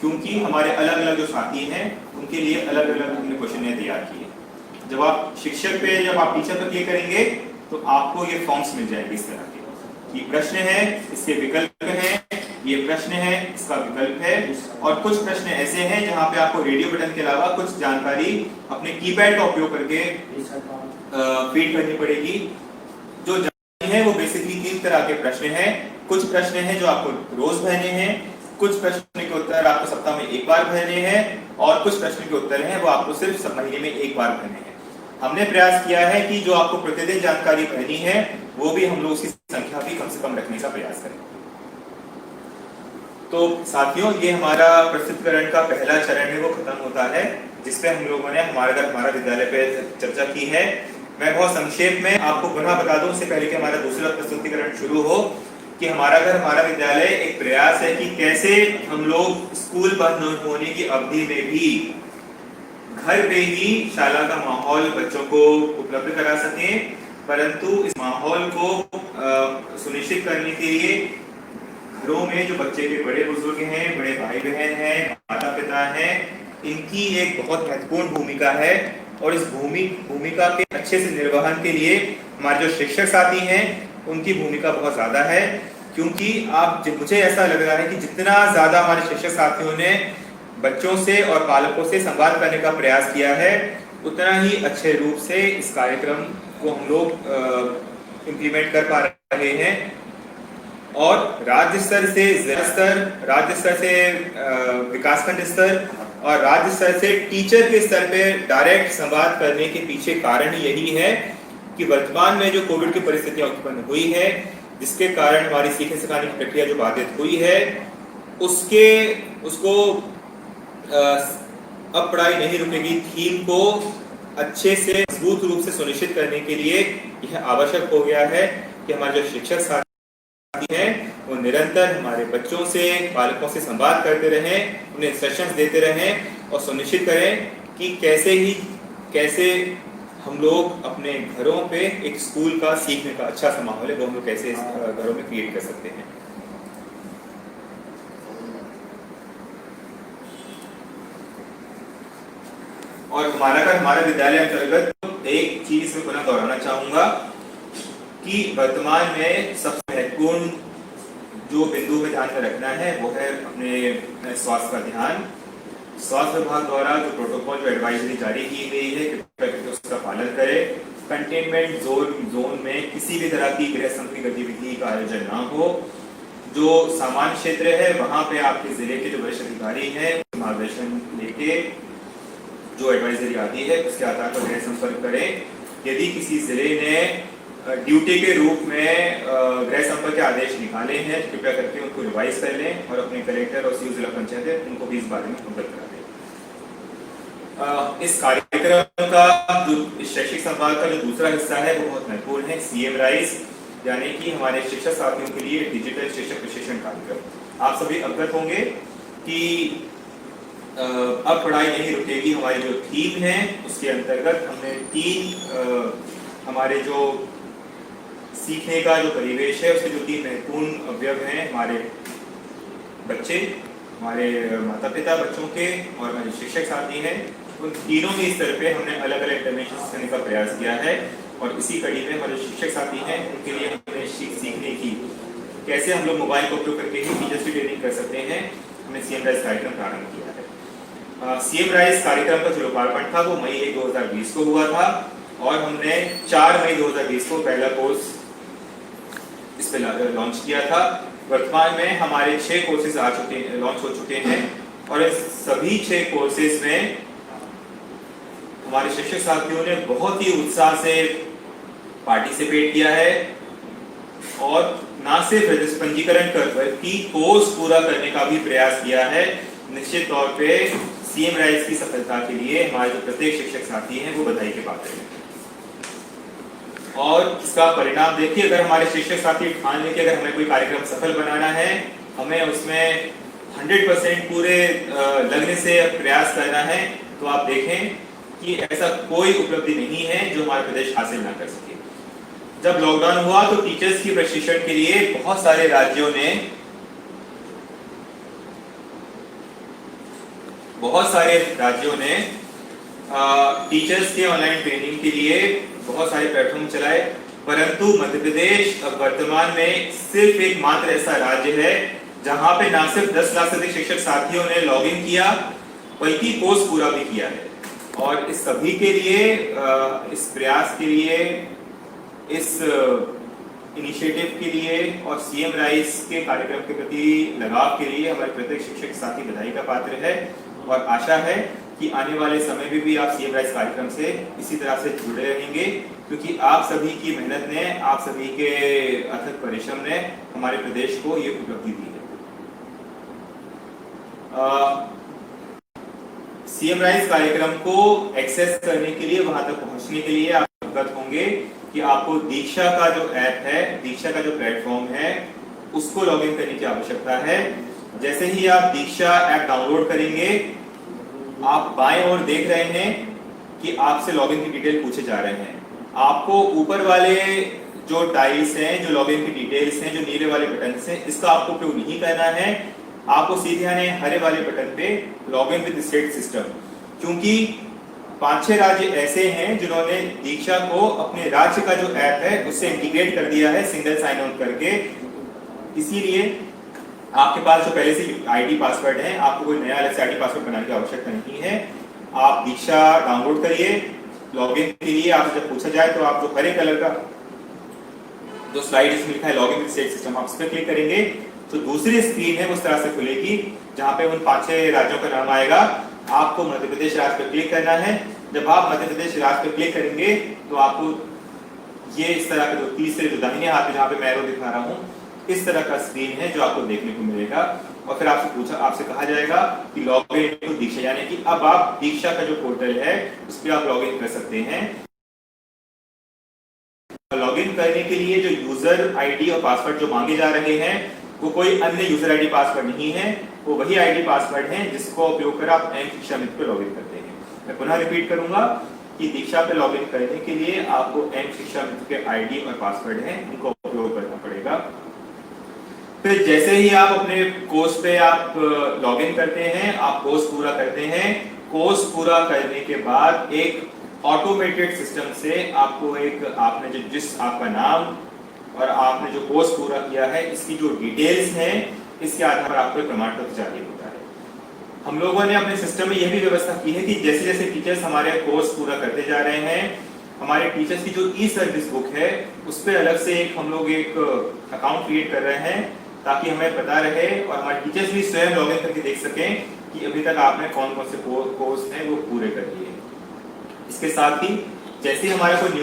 क्योंकि हमारे अलग अलग जो साथी हैं उनके लिए अलग अलग हमने क्वेश्चन तैयार किए। जब आप टीचर पर क्लिक करेंगे तो आपको ये फॉर्म्स मिल जाएंगे इस तरह के। ये प्रश्न है, इसके विकल्प हैं, ये प्रश्न है, इसका विकल्प है, और कुछ प्रश्न ऐसे हैं जहां पे आपको रेडियो बटन के अलावा कुछ जानकारी अपने कीपैड का उपयोग करके फीड करनी पड़ेगी। जो जानकारी है वो बेसिकली 3 तरह के प्रश्न हैं। कुछ प्रश्न हैं जो आपको रोज भरने हैं, कुछ प्रश्न के उत्तर आपको सप्ताह में 1 बार भरने हैं, और कुछ प्रश्न के उत्तर हैं वो आपको सिर्फ महीने में 1 बार भरने हैं। हमने प्रयास किया है कि जो आपको प्रतिदिन जानकारी भरनी है वो भी हम लोग उसकी संख्या भी कम से कम रखने का प्रयास करें। तो साथियों, ये हमारा प्रस्तुतिकरण का पहला चरण है वो खत्म होता है, जिसपे हम लोगों ने हमारा विद्यालय पे चर्चा की है। मैं बहुत संक्षेप में आपको पुनः बता दूं इससे पहले कि हमारा दूसरा प्रस्तुतिकरण शुरू हो, कि हमारा विद्यालय एक प्रयास है कि कैसे हम लोग स्कूल बंद होने की अवधि में भी घर पे ही शाला का माहौल बच्चों को उपलब्ध करा सकें, परंतु इस माहौल को सुनिश्चित करने के लिए घरों में जो बच्चे के बड़े बुजुर्ग हैं, बड़े भाई बहन हैं, माता पिता हैं, इनकी एक बहुत महत्वपूर्ण भूमिका है। और इस भूमिका के अच्छे से निर्वहन के लिए हमारे जो शिक्षक साथी हैं उनकी भूमिका बहुत ज्यादा है, क्योंकि मुझे ऐसा लग रहा है कि जितना ज्यादा हमारे शिक्षक साथियों ने बच्चों से और पालकों से संवाद करने का प्रयास किया है, उतना ही अच्छे रूप से इस कार्यक्रम को हम लोग इम्प्लीमेंट कर पा रहे हैं। और राज्य स्तर से जिला स्तर, राज्य स्तर से विकासखंड स्तर और राज्य स्तर से टीचर के स्तर पे डायरेक्ट संवाद करने के पीछे कारण यही है कि वर्तमान में जो कोविड की परिस्थितियां उत्पन्न हुई है, जिसके कारण हमारी सीखने सिखाने की प्रक्रिया जो बाधित हुई है, उसको अब पढ़ाई नहीं रुकेगी थीम को अच्छे से मजबूत रूप से सुनिश्चित करने के लिए यह आवश्यक हो गया है कि हमारे जो शिक्षक साथी हैं वो निरंतर हमारे बच्चों से, पालकों से संवाद करते रहें, उन्हें इंस्ट्रक्शंस देते रहें और सुनिश्चित करें कि कैसे हम लोग अपने घरों पे एक स्कूल का सीखने का अच्छा सा माहौल है वो हम लोग कैसे घरों में क्रिएट कर सकते हैं। और हमारा विद्यालय अंतर्गत एक चीज में पुनः दोहराना चाहूंगा कि वर्तमान में सबसे महत्वपूर्ण जो बिंदु में ध्यान में रखना है वो है अपने स्वास्थ्य का ध्यान। स्वास्थ्य विभाग द्वारा जो प्रोटोकॉल, जो एडवाइजरी जारी की गई है, कृपया करके उसका पालन करें। कंटेनमेंट जोन में किसी भी तरह की गृह संबंधी गतिविधि का आयोजन ना हो। जो सामान्य क्षेत्र है वहां पे आपके जिले के जो वरिष्ठ अधिकारी हैं मार्गदर्शन लेके जो एडवाइजरी आती है उसके आधार पर गृह संपर्क करें। यदि किसी जिले ने ड्यूटी के रूप में गृह संपर्क के आदेश निकाले हैं, कृपया करके उनको रिवाइज कर लें और अपने कलेक्टर और सीओ जिला पंचायत है उनको भी इस बारे में अवगत करा दें। इस कार्यक्रम का जो शैक्षिक संवाद का जो दूसरा हिस्सा है वो बहुत महत्वपूर्ण है, सीएम राइज, यानी कि हमारे शिक्षक साथियों के लिए डिजिटल शिक्षक प्रशिक्षण कार्यक्रम। आप सभी अवगत होंगे कि अब पढ़ाई नहीं रुकेगी हमारी जो थीम है उसके अंतर्गत हमने 3 हमारे जो सीखने का जो परिवेश है उसके जो 3 महत्वपूर्ण अवयव हैं, हमारे बच्चे, हमारे माता पिता बच्चों के और हमारे शिक्षक साथी हैं, उन तीनों के स्तर पे हमने अलग अलग इंटरवेंशन करने का प्रयास किया है। और इसी कड़ी में हमारे शिक्षक साथी हैं उनके लिए हमने सीखने की कैसे हम लोग मोबाइल का उपयोग करके ही टीचर्स की ट्रेनिंग कर सकते हैं, हमने सीएम राइज कार्यक्रम प्रारंभ किया है। सीएम राइज कार्यक्रम का जो लोकार्पण था वो मई 1, 2020 को हुआ था और हमने 4 मई 2020 को पहला कोर्स इस पे लॉन्च किया था। वर्तमान में हमारे 6 कोर्सेज लॉन्च हो चुके हैं और इस सभी 6 कोर्सेज में हमारे शिक्षक साथियों ने बहुत ही उत्साह से पार्टिसिपेट किया है और ना सिर्फ पंजीकरण कर बल्कि कोर्स पूरा करने का भी प्रयास किया है। निश्चित तौर पे सीएम राइज की सफलता के लिए हमारे जो प्रत्येक शिक्षक साथी हैं वो बधाई के पात्र हैं। और इसका परिणाम देखिए, अगर हमारे शिक्षक साथी ठान लें कि अगर हमें कोई कार्यक्रम सफल बनाना है, हमें उसमें 100% पूरे लगने से प्रयास करना है, तो आप देखें कि ऐसा कोई उपलब्धि नहीं है जो हमारा प्रदेश हासिल ना कर सके। जब लॉकडाउन हुआ तो टीचर्स की प्रशिक्षण के लिए बहुत सारे राज्यों ने टीचर्स के ऑनलाइन ट्रेनिंग के लिए बहुत सारे प्लेटफॉर्म चलाए, परंतु मध्य प्रदेश अब वर्तमान में सिर्फ एक मात्र ऐसा राज्य है जहां पे ना सिर्फ 10 लाख से अधिक शिक्षक साथियों ने लॉग इन किया बल्कि कोर्स पूरा भी किया है। और इस सभी के लिए, इस प्रयास के लिए, इस इनिशिएटिव के लिए और सीएम राइज के कार्यक्रम के प्रति लगाव के लिए हमारे प्रत्येक शिक्षक साथी बधाई का पात्र है और आशा है कि आने वाले समय में भी आप सीएम राइज कार्यक्रम से इसी तरह से जुड़े रहेंगे, क्योंकि आप सभी की मेहनत ने, आप सभी के अथक परिश्रम ने हमारे प्रदेश को ये उपलब्धि दी है। सीएम राइज कार्यक्रम को एक्सेस करने के लिए, वहां तक पहुंचने के लिए आप अवगत होंगे कि आपको दीक्षा का जो ऐप है, दीक्षा का जो प्लेटफॉर्म है, उसको लॉगिन करने की आवश्यकता है। जैसे ही आप दीक्षा ऐप डाउनलोड करेंगे आप बाएं ओर देख रहे हैं कि आपसे लॉगिन की डिटेल पूछे जा रहे हैं। आपको ऊपर वाले जो टाइल्स हैं, जो लॉगिन की डिटेल्स हैं, जो नीले वाले बटन हैं, इसका आपको उपयोग नहीं करना है। आपको सीधे आने हरे वाले बटन पे लॉगिन विद स्टेट सिस्टम, क्योंकि 5-6 राज्य ऐसे हैं जिन्होंने दीक्षा को अपने राज्य का जो ऐप है उससे इंटीग्रेट कर दिया है सिंगल साइन ऑन करके। इसीलिए आपके पास जो पहले से आईडी पासवर्ड है, आपको कोई नया अलग से आईडी पासवर्ड बनाने की आवश्यकता नहीं है। आप दीक्षा डाउनलोड करिए। लॉगिन के लिए आपसे जब पूछा जाए तो आप जो हरे कलर का जो स्लाइड इसमें लिखा है लॉगिन विद स्टेट सिस्टम, आप इस पर क्लिक करेंगे तो दूसरी स्क्रीन है उस तरह से खुलेगी जहां पे उन 5-6 राज्यों का नाम आएगा। आपको मध्य प्रदेश राज्य पर क्लिक करना है। जब आप मध्य प्रदेश राज्य पर क्लिक करेंगे तो आपको ये इस तरह का जो तीसरे जो दाहिने हाथ में जहां पे मैं एरो दिखा रहा हूं, इस तरह का स्क्रीन है जो आपको देखने को मिलेगा। और फिर आपसे कहा जाएगा कि लॉगिन टू दीक्षा, यानी कि अब आप दीक्षा का जो पोर्टल है उस पर आप लॉगिन कर सकते हैं। लॉगिन करने के लिए जो यूजर आईडी और पासवर्ड जो मांगे जा रहे हैं वो कोई अन्य यूजर आईडी पासवर्ड नहीं है, वो वही आईडी पासवर्ड है जिसको उपयोग कर आप एम शिक्षा मित्र पे लॉगिन करते हैं। मैं पुनः रिपीट करूंगा कि दीक्षा पे लॉगिन करने के लिए आपको एम शिक्षा मित्र के आईडी और पासवर्ड है उनको उपयोग करना पड़ेगा। फिर जैसे ही आप अपने कोर्स पे आप लॉगिन करते हैं, आप कोर्स पूरा करते हैं, कोर्स पूरा करने के बाद एक ऑटोमेटेड सिस्टम से आपको आपने जो जिस आपका नाम और आपने जो कोर्स पूरा किया है इसकी जो डिटेल्स हैं, इसके आधार पर आपको प्रमाण पत्र जारी होता है। हम लोगों ने अपने सिस्टम में यह भी व्यवस्था की है कि जैसे जैसे टीचर्स हमारे कोर्स पूरा करते जा रहे हैं, हमारे टीचर्स की जो ई सर्विस बुक है उस पर अलग से हम लोग एक अकाउंट क्रिएट कर रहे हैं ताकि हमें पता रहे और हमारे टीचर्स भी स्वयं लॉगिन करके देख सकें कि अभी तक आपने कौन कौन से कोर्स हैं वो पूरे कर लिए। इसके साथ ही जैसे हमारा कोई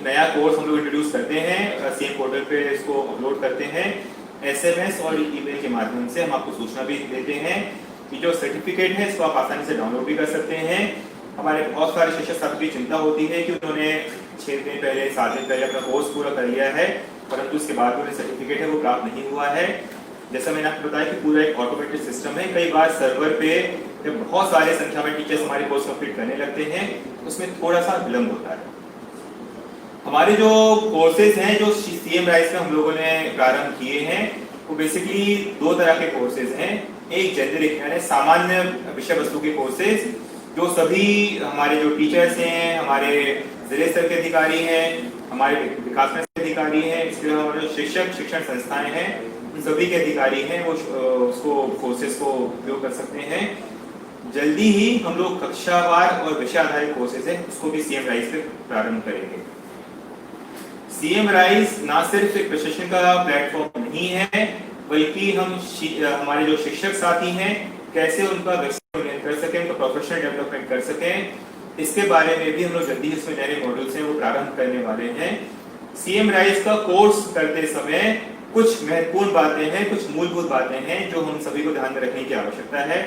नया कोर्स हम लोग इंट्रोड्यूस करते हैं, सीएम पोर्टल पे इसको अपलोड करते हैं, एसएमएस और ईमेल के माध्यम से हम आपको सूचना भी देते हैं कि जो सर्टिफिकेट है इसको आप आसानी से डाउनलोड भी कर सकते हैं। हमारे बहुत सारे शिक्षक साथी की चिंता होती है कि उन्होंने 6 दिन पहले 7 दिन पहले अपना कोर्स पूरा कर लिया है परंतु उसके बाद उन्हें सर्टिफिकेट है वो प्राप्त नहीं हुआ है। जैसा मैंने आपको बताया कि पूरा एक ऑटोमेटेड सिस्टम है। कई बार सर्वर पे जब बहुत सारे संख्या में टीचर्स हमारे कोर्स कंप्लीट करने लगते हैं उसमें थोड़ा सा विलंब होता है। हमारे जो कोर्सेज हैं जो सीएम राइज में हम लोगों ने प्रारंभ किए हैं वो बेसिकली 2 तरह के कोर्सेज हैं। एक जेनेरिक यानी सामान्य विषय वस्तु के कोर्सेज जो सभी हमारे जो टीचर्स हैं, हमारे जिले स्तर के अधिकारी हैं, हमारे विकास में अधिकारी हैं, इसके अलावा हमारे शिक्षक शिक्षण संस्थाएं हैं, उन सभी के अधिकारी हैं वो उसको कोर्सेज को उपयोग कर सकते हैं। जल्दी ही हम लोग कक्षावार और विषय आधारित कोर्सेज है उसको भी सीएम राइज से प्रारंभ करेंगे। सीएम राइज ना सिर्फ एक प्रशिक्षण का प्लेटफॉर्म नहीं है बल्कि हम हमारे जो शिक्षक साथी हैं कैसे उनका व्यवसाय कर सकें, उनका प्रोफेशनल डेवलपमेंट कर सकें, इसके बारे में भी हम लोग जल्दी इसमें नए मॉड्यूल्स हैं वो प्रारंभ करने वाले हैं। सीएम राइज का कोर्स करते समय कुछ महत्वपूर्ण बातें हैं, कुछ मूलभूत बातें हैं जो हम सभी को ध्यान में रखने की आवश्यकता है।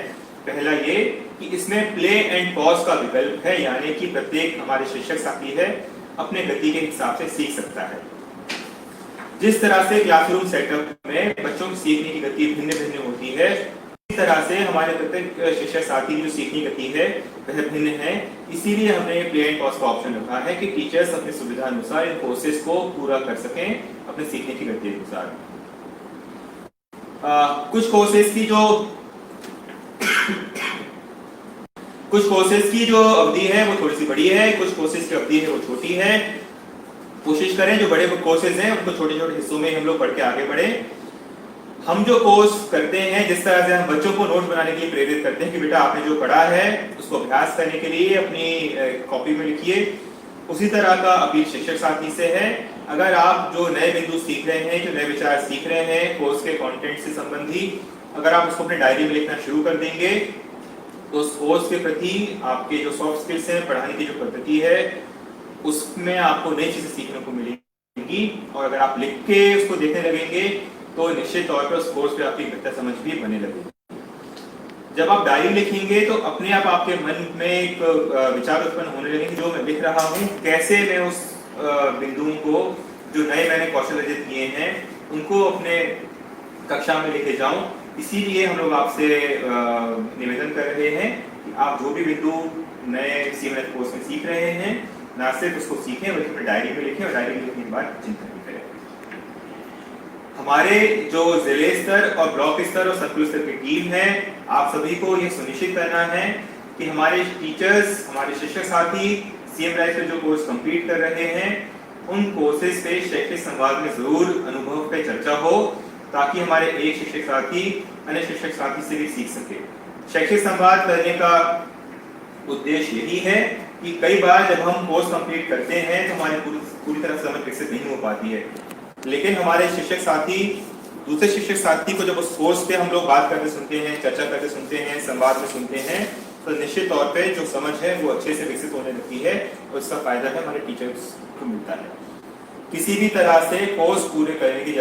पहला ये कि इसमें प्ले एंड पॉज का विकल्प है, यानी कि प्रत्येक हमारे शिक्षक साथी है अपने गति के हिसाब से सीख सकता है। जिस तरह से क्लासरूम सेटअप में बच्चों की सीखने की गति भिन्न भिन्न होती है, इस तरह से हमारे प्रत्येक शिक्षक साथी की जो सीखने की गति है वह भिन्न है। इसीलिए हमने प्ले एंड पॉज का ऑप्शन रखा है कि टीचर्स अपनी सुविधा अनुसार इन कोर्सेज को पूरा कर सकें अपने सीखने की गति अनुसार। कुछ कोर्सेज की जो अवधि है वो थोड़ी सी बड़ी है, कुछ कोर्सेज की अवधि है वो छोटी है। कोशिश करें जो बड़े कोर्सेज हैं उनको छोटे छोटे हिस्सों में हम लोग पढ़ के आगे बढ़े। हम जो कोर्स करते हैं, जिस तरह से हम बच्चों को नोट बनाने के लिए प्रेरित करते हैं कि बेटा आपने जो पढ़ा है उसको अभ्यास करने के लिए अपनी कॉपी में लिखिए, उसी तरह का अपील शिक्षक साथी से है। अगर आप जो नए बिंदु सीख रहे हैं, जो नए विचार सीख रहे हैं कोर्स के कंटेंट से संबंधी, अगर आप उसको अपने डायरी में लिखना शुरू कर देंगे तो उस कोर्स के प्रति आपके जो सॉफ्ट स्किल्स हैं, पढ़ाने की जो पद्धति है, उसमें आपको नई चीजें सीखने को मिलेगी। और अगर आप लिख के उसको देखने लगेंगे तो निश्चित तौर पर उस कोर्स पे आपकी बेहतर समझ भी बने लगेगी। जब आप डायरी लिखेंगे तो अपने आप आपके मन में एक विचार उत्पन्न होने लगेंगे, जो मैं लिख रहा हूँ कैसे मैं उस बिंदुओं को जो नए मैंने कौशल अर्जित किए हैं उनको अपने कक्षा में लेके जाऊं, इसीलिए हम लोग आपसे निवेदन कर रहे हैं कि आप जो भी बिंदु नए सीएमएस कोर्स में सीख रहे हैं, ना सिर्फ उसको सीखें बल्कि अपनी डायरी में लिखें और डायरी में लिखने के बाद चिंतन भी करें। हमारे जो जिले स्तर और ब्लॉक स्तर और सर्कुलर स्तर की टीम है, आप सभी को यह सुनिश्चित करना है कि हमारे टीचर्स, हमारे शिक्षक साथी सीएम राइज पे जो कोर्स कंप्लीट कर रहे हैं, उन कोर्सेज पे शैक्षिक संवाद में जरूर अनुभव पे चर्चा हो, ताकि हमारे एक शिक्षक साथी अन्य शिक्षक साथी से भी सीख सके। शैक्षिक संवाद करने का उद्देश्य यही है कि कई बार जब हम कोर्स कंप्लीट करते हैं तो हमारी पूरी तरह समझ विकसित नहीं हो पाती है, लेकिन हमारे शिक्षक साथी दूसरे शिक्षक साथी को जब उस कोर्स पे हम लोग बात करते सुनते हैं, चर्चा करते सुनते हैं, संवाद में सुनते हैं, तो निश्चित तौर पे जो समझ है वो अच्छे से विकसित होने लगती है और इसका फायदा है हमारे टीचर्स को मिलता है। किसी भी तरह से कोर्स पूरे करने की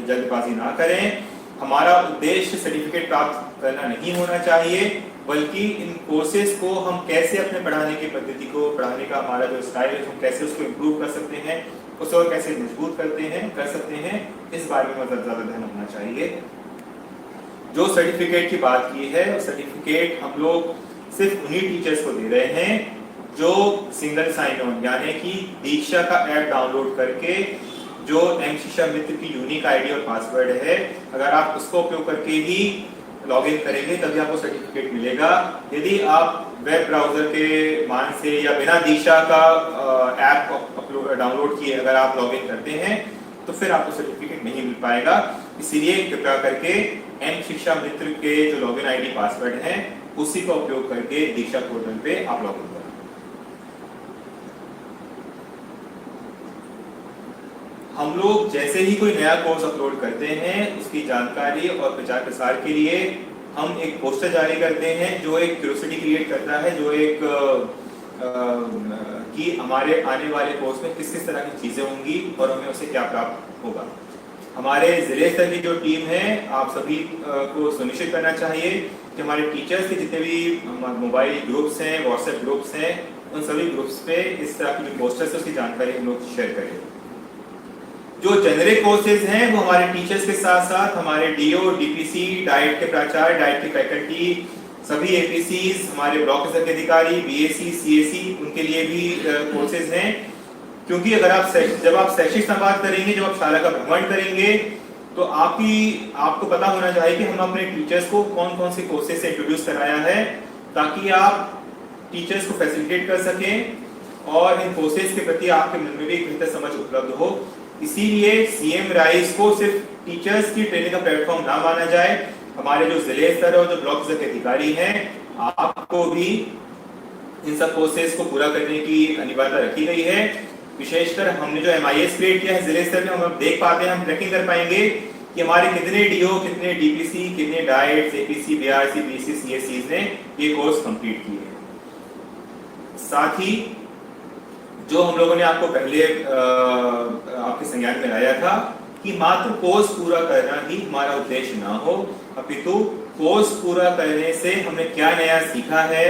जल्दबाजी ना करें। हमारा उद्देश्य सर्टिफिकेट प्राप्त करना नहीं होना चाहिए, बल्कि इन कोर्सेज को हम कैसे अपने पढ़ाने की पद्धति को, पढ़ाने का हमारा जो स्टाइल है, हम कैसे उसको इम्प्रूव कर सकते हैं, उसे और कैसे मजबूत कर सकते हैं, इस बारे में मतलब ज्यादा ध्यान होना चाहिए। जो सर्टिफिकेट की बात की है, सर्टिफिकेट हम लोग सिर्फ उन्हीं टीचर्स को दे रहे हैं जो सिंगल साइन ऑन यानी कि दीक्षा का ऐप डाउनलोड करके जो एम शिक्षा मित्र की यूनिक आईडी और पासवर्ड है, अगर आप उसको उपयोग करके ही लॉगिन करेंगे तभी आपको सर्टिफिकेट मिलेगा। यदि आप वेब ब्राउजर के मान से या बिना दीक्षा का ऐप डाउनलोड किए अगर आप लॉगिन करते हैं तो फिर आपको सर्टिफिकेट नहीं मिल पाएगा। इसीलिए कृपया करके एम शिक्षा मित्र के जो लॉगिन आईडी पासवर्ड है उसी का उपयोग करके दीक्षा पोर्टल पे आप लॉगिन करें। हम लोग जैसे ही कोई नया कोर्स अपलोड करते हैं उसकी जानकारी और प्रचार प्रसार के लिए हम एक पोस्टर जारी करते हैं जो एक क्यूरियोसिटी क्रिएट करता है, जो एक कि हमारे आने वाले कोर्स में किस किस तरह की चीजें होंगी और हमें उससे क्या प्राप्त होगा। हमारे जिले स्तर की जो टीम है, आप सभी को सुनिश्चित करना चाहिए कि हमारे टीचर्स के जितने भी मोबाइल ग्रुप्स हैं, व्हाट्सएप ग्रुप्स हैं, उन सभी ग्रुप्स पे इस तरह की जो पोस्टर्स है उसकी जानकारी हम लोग शेयर करें। जो जेनरिक कोर्सेज हैं वो हमारे टीचर्स के साथ साथ हमारे डीओ, डीपीसी, डाइट के प्राचार्य, डाइट के फैकल्टी, सभी एपीसीज, हमारे ब्लॉक स्तर के अधिकारी, बीएससी, सीएससी, उनके लिए भी कोर्सेज हैं। क्योंकि अगर जब आप शैक्षिक संवाद करेंगे, जब आप शाला का भ्रमण करेंगे, तो आपको पता होना चाहिए कि हम अपने टीचर्स को कौन कौन से कोर्सेज से इंट्रोड्यूस कराया है, ताकि आप टीचर्स को फैसिलिटेट कर सकें और इन कोर्सेज के प्रति आपके मन में भी एक बेहतर समझ उपलब्ध हो। इसीलिए सीएम राइज को सिर्फ टीचर्स की ट्रेनिंग का प्लेटफॉर्म ना माना जाए। हमारे जो जिले स्तर और जो ब्लॉक स्तर के अधिकारी हैं, आपको भी इन सब कोर्सेज को पूरा करने की अनिवार्यता रखी गई है। विशेषकर हमने जो MIS क्रिएट किया है जिले स्तर में, हम देख पाते हैं, हम ट्रैकिंग कर पाएंगे कि हमारे कितने डीओ, कितने डीपीसी, कितने diet, APC, BRC, BSc, CSC ने ये कोर्स कंप्लीट किए हैं। साथ ही जो हम लोगों ने आपको पहले आपके संज्ञान में लाया था कि मात्र कोर्स पूरा करना ही हमारा उद्देश्य ना हो, अपितु कोर्स पूरा करने से हमने क्या नया सीखा है,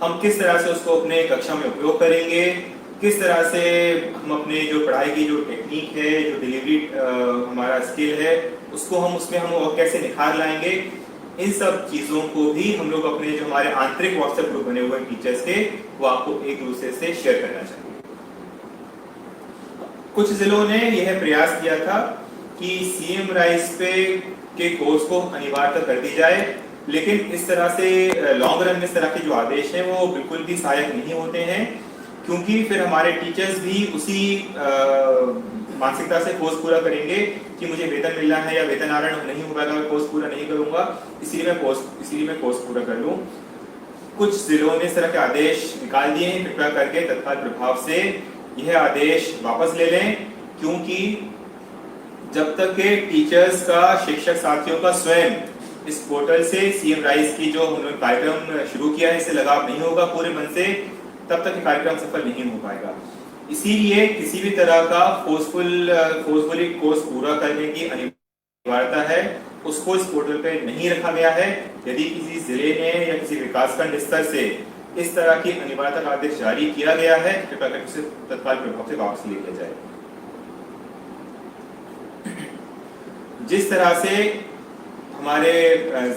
हम किस तरह से उसको अपने कक्षा में उपयोग करेंगे, किस तरह से हम अपने जो पढ़ाई की जो टेक्निक है, जो डिलीवरी हमारा स्किल है, उसको हम और कैसे निखार लाएंगे, इन सब चीजों को भी हम लोग अपने जो हमारे आंतरिक व्हाट्सएप ग्रुप बने हुए टीचर्स के, वो आपको एक दूसरे से शेयर करना चाहिए। कुछ जिलों ने यह प्रयास किया था कि सीएम राइज पे के कोर्स को अनिवार्यता कर दी जाए, लेकिन इस तरह से लॉन्ग रन में इस तरह के जो आदेश हैं वो बिल्कुल भी सहायक नहीं होते हैं, क्योंकि फिर हमारे टीचर्स भी उसी मानसिकता से कोर्स पूरा करेंगे कि मुझे वेतन मिलना है या वेतन आरण नहीं होगा अगर कोर्स पूरा नहीं करूंगा, इसीलिए मैं कोर्स पूरा कर लूं। कुछ जिलों ने इस तरह के आदेश निकाल दिए हैं, कृपया करके तत्काल प्रभाव से यह आदेश वापस ले लें, क्योंकि जब तक के टीचर्स का, शिक्षक साथियों का स्वयं इस पोर्टल से सीएम राइज की जो हमने कार्यक्रम शुरू किया है इससे लगाव नहीं होगा पूरे मन से, तब तक कार्यक्रम सफल नहीं हो पाएगा। इसीलिए किसी भी तरह का फोर्सफुली कोर्स पूरा करने की अनिवार्यता है, उसको इस पोर्टल पे नहीं रखा गया है। यदि किसी जिले ने या किसी विकासखंड स्तर से इस तरह की अनिवार्यता का आदेश जारी किया गया है, कृपया करके उसे तत्काल प्रभाव से वापस ले लिया जाए। जिस तरह से हमारे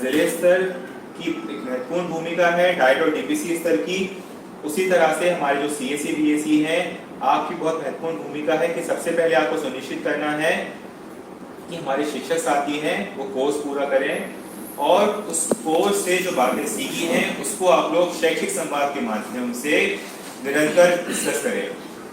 जिले स्तर की एक महत्वपूर्ण भूमिका है, डाइट और डीपीसी स्तर की। उसी तरह से हमारे जो सीएससी बीएससी हैं, आपकी बहुत महत्वपूर्ण भूमिका है कि सबसे पहले आपको सुनिश्चित करना है कि हमारे शिक्षक साथी हैं वो कोर्स पूरा करें और उस कोर्स से जो बातें सीखी हैं उसको आप लोग शैक्षिक संवाद के माध्यम से निरंतर डिस्कस करें।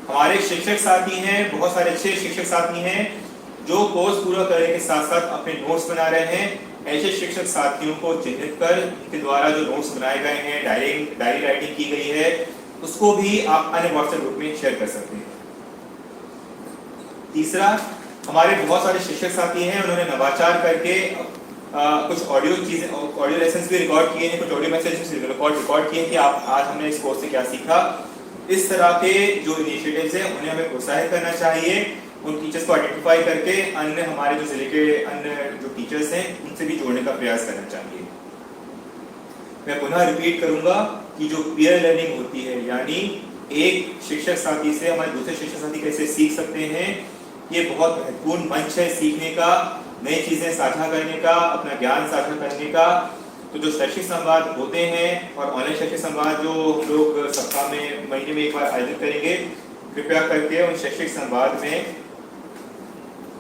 हमारे शिक्षक साथी हैं, बहुत सारे अच्छे शिक्षक साथी हैं जो कोर्स पूरा करने के साथ साथ अपने नोट्स बना रहे हैं। ऐसे शिक्षक साथियों को चिन्हित कर के द्वारा जो नोट्स बनाए गए हैं, डायरी राइटिंग की गई है, उसको भी आप अन्य व्हाट्सएप ग्रुप में शेयर कर सकते हैं। तीसरा, हमारे बहुत सारे शिक्षक साथी हैं, उन्होंने नवाचार करके कुछ ऑडियो लेसन्स भी रिकॉर्ड किए हैं, कुछ ऑडियो मैसेजेस रिकॉर्ड किए हैं कि आज हमने इस कोर्स से क्या सीखा। इस तरह के जो इनिशिएटिव्स हैं उन्हें हमें प्रोत्साहित करना चाहिए। उन टीचर्स को आइडेंटिफाई करके अन्य हमारे जो जिले के अन्य जो टीचर्स हैं उनसे भी जोड़ने का प्रयास करना चाहिए। मैं पुनः रिपीट करूंगा कि जो पीयर लर्निंग होती है, यानी एक शिक्षक साथी से हमारे दूसरे शिक्षक साथी कैसे सीख सकते हैं, ये बहुत महत्वपूर्ण मंच है सीखने का, नई चीजें साझा करने का, अपना ज्ञान साझा करने का। तो जो शैक्षिक संवाद होते हैं और ऑनलाइन शैक्षिक संवाद जो हम लोग सप्ताह में, महीने में एक बार आयोजित करेंगे, कृपया करके उन शैक्षिक संवाद में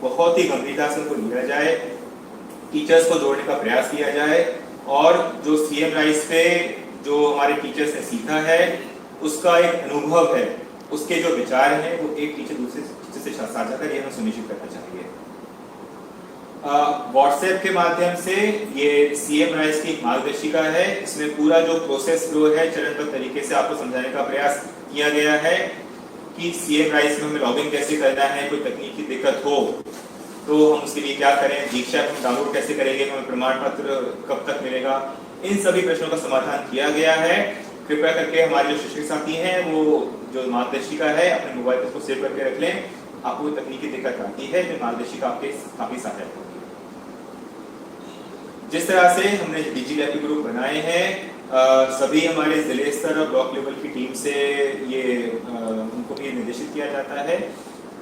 बहुत ही गंभीरता से उनको लिया जाए, टीचर्स को जोड़ने का प्रयास किया जाए और जो सीएम राइज पे जो हमारे टीचर्स ने सीखा है उसका एक अनुभव है, उसके जो विचार हैं वो एक टीचर दूसरे टीचर से साझा कर, ये हमें सुनिश्चित करना चाहिए। व्हाट्सएप के माध्यम से ये सीएम राइज की मार्गदर्शिका है, इसमें पूरा जो प्रोसेस फ्लो है चरणबद्ध तरीके से आपको समझाने का प्रयास किया गया है कि सीएम राइज में हमें लॉगिन कैसे करना है, कोई तकनीकी दिक्कत हो तो हम उसके लिए क्या करें, दीक्षा हम डाउनलोड कैसे करेंगे, हमें प्रमाण पत्र कब तक मिलेगा, इन सभी प्रश्नों का समाधान किया गया है। कृपया करके हमारे जो शिक्षक साथी हैं वो जो मार्गदर्शिका है अपने मोबाइल पर उसको सेव करके रख लें। आपको तकनीकी दिक्कत आती है जो मार्गदर्शिका आपके काफी सहायक होगी। जिस तरह से हमने डिजी लैब ग्रुप बनाए हैं, सभी हमारे जिले स्तर और ब्लॉक लेवल की टीम से ये उनको भी निर्देशित किया जाता है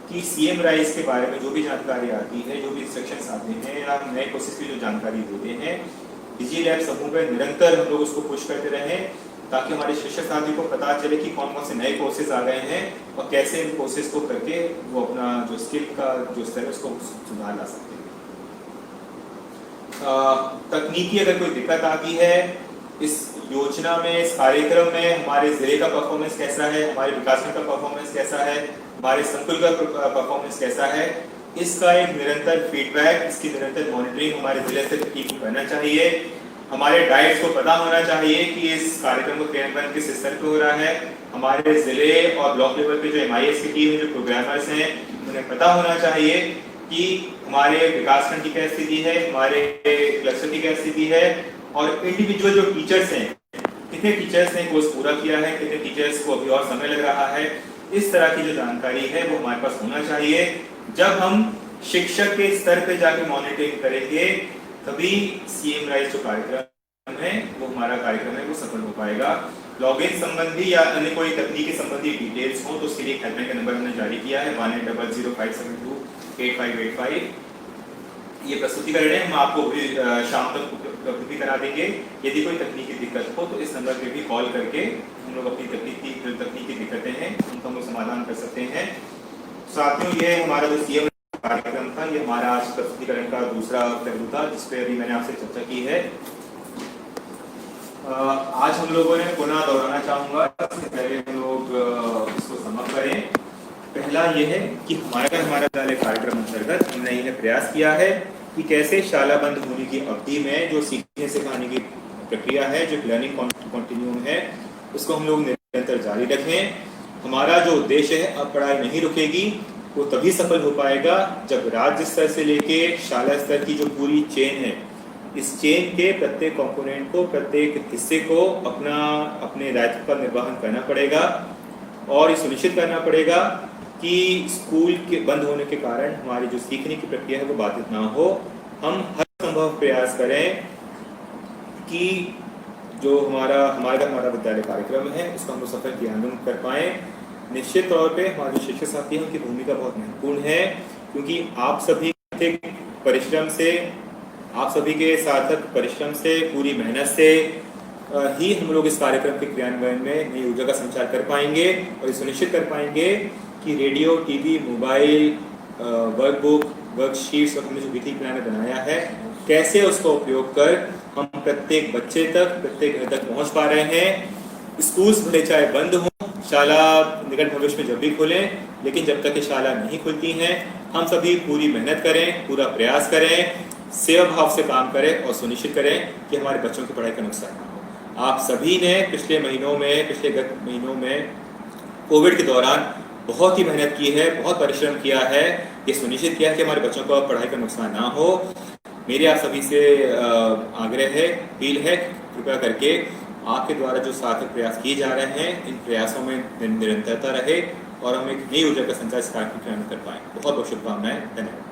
कि सीएम राइज के बारे में जो भी जानकारी आती है, जो भी इंस्ट्रक्शंस आते हैं या नए कोर्सेज की जो जानकारी देते हैं, डिजी लैब समूह में निरंतर हम लोग उसको पुश करते रहें ताकि हमारे शिक्षक साथी को पता चले कि कौन कौन से नए कोर्सेज आ गए हैं और कैसे इन कोर्सेज को करके वो अपना जो स्किल का जो स्तर है उसको सुधार ला सकते हैं। तकनीकी अगर कोई दिक्कत आती है, इस योजना में, इस कार्यक्रम में हमारे जिले का परफॉर्मेंस कैसा है, हमारे विकासखंड का परफॉर्मेंस कैसा है, हमारे संकुल का परफॉर्मेंस कैसा है, इसका एक निरंतर फीडबैक, इसकी निरंतर मॉनिटरिंग हमारे जिले से टीम को करना चाहिए। हमारे डाइट्स को पता होना चाहिए कि इस कार्यक्रम को क्रियान्वयन किस स्तर पे हो रहा है। हमारे जिले और ब्लॉक लेवल पे जो MIS की टीम है, जो प्रोग्रामर्स हैं, उन्हें पता होना चाहिए कि हमारे विकासखंड की क्या स्थिति है, हमारे क्लस्टर की क्या स्थिति है और इंडिविजुअल जो टीचर्स हैं, कितने टीचर्स ने कोर्स पूरा किया है, कितने टीचर्स को अभी और समय लग रहा है। इस तरह की जो जानकारी है वो हमारे पास होना चाहिए। जब हम शिक्षक के स्तर पे जाके मॉनिटरिंग करेंगे तभी सीएम राइज जो कार्यक्रम है वो हमारा कार्यक्रम है वो सफल हो पाएगा। लॉगिन संबंधी या अन्य कोई तकनीकी संबंधी डिटेल्स हो तो उसके लिए हेल्पलाइन का नंबर हमने जारी किया है 180057288585। ये प्रस्तुतिकरण है, हम आपको भी शाम तक उपलब्ध भी करा देंगे। यदि कोई तकनीकी दिक्कत हो तो इस नंबर पे भी कॉल करके हम लोग अपनी तकनीकी दिक्कतें हैं उनका हम लोग समाधान कर सकते हैं। साथियों, ये हमारा जो सीएम कार्यक्रम था, ये हमारा आज प्रस्तुतिकरण का दूसरा पहलू था जिसपे अभी मैंने आपसे चर्चा की है। आज हम लोगों ने पुनः दोहराना चाहूंगा, सबसे पहले हम लोग इसको समाप्त करें। पहला यह है कि हमारा विद्यालय कार्यक्रम अंतर्गत हमने यह प्रयास किया है कि कैसे शाला बंद होने की अवधि में जो सीखने सिखाने की प्रक्रिया है, जो लर्निंग कॉन्टिन्यूम है, उसको हम लोग निरंतर जारी रखें। हमारा जो उद्देश्य है, अब पढ़ाई नहीं रुकेगी, वो तभी सफल हो पाएगा जब राज्य स्तर से लेके शाला स्तर की जो पूरी चेन है, इस चेन के प्रत्येक कंपोनेंट को, प्रत्येक हिस्से को अपने दायित्व का निर्वहन करना पड़ेगा और ये सुनिश्चित करना पड़ेगा कि स्कूल के बंद होने के कारण हमारी जो सीखने की प्रक्रिया है वो बाधित ना हो। हम हर संभव प्रयास करें कि जो हमारा विद्यालय कार्यक्रम है उसका हम सफल क्रियान्वयन कर पाए। निश्चित तौर पे हमारे शिक्षक साथी हैं, उनकी भूमिका बहुत महत्वपूर्ण है क्योंकि आप सभी परिश्रम से आप सभी के सार्थक परिश्रम से, पूरी मेहनत से ही हम लोग इस कार्यक्रम के क्रियान्वयन में नई ऊर्जा का संचार कर पाएंगे और ये सुनिश्चित कर पाएंगे कि radio, TV, mobile, workbook, worksheets और हमने जो वीकली प्लान बनाया है, कैसे उसका उपयोग कर हम प्रत्येक बच्चे तक, प्रत्येक घर तक पहुंच पा रहे हैं। स्कूल्स भले चाहे बंद हों, शाला निकट भविष्य में जब भी खुलें, लेकिन जब तक ये शाला नहीं खुलती हैं, हम सभी पूरी मेहनत करें, पूरा प्रयास करें, सेवा भाव से काम करें और सुनिश्चित करें कि हमारे बच्चों की पढ़ाई का नुकसान ना हो। आप सभी ने पिछले गत महीनों में कोविड के दौरान बहुत ही मेहनत की है, बहुत परिश्रम किया है, ये सुनिश्चित किया है कि हमारे बच्चों को पढ़ाई का नुकसान ना हो। मेरे आप सभी से आग्रह है, अपील है, कृपया करके आपके द्वारा जो सार्थक प्रयास किए जा रहे हैं, इन प्रयासों में निरंतरता रहे और हम एक नई ऊर्जा का संचार इस कार्यक्रम में कर पाएं। बहुत बहुत शुभकामनाएं। धन्यवाद।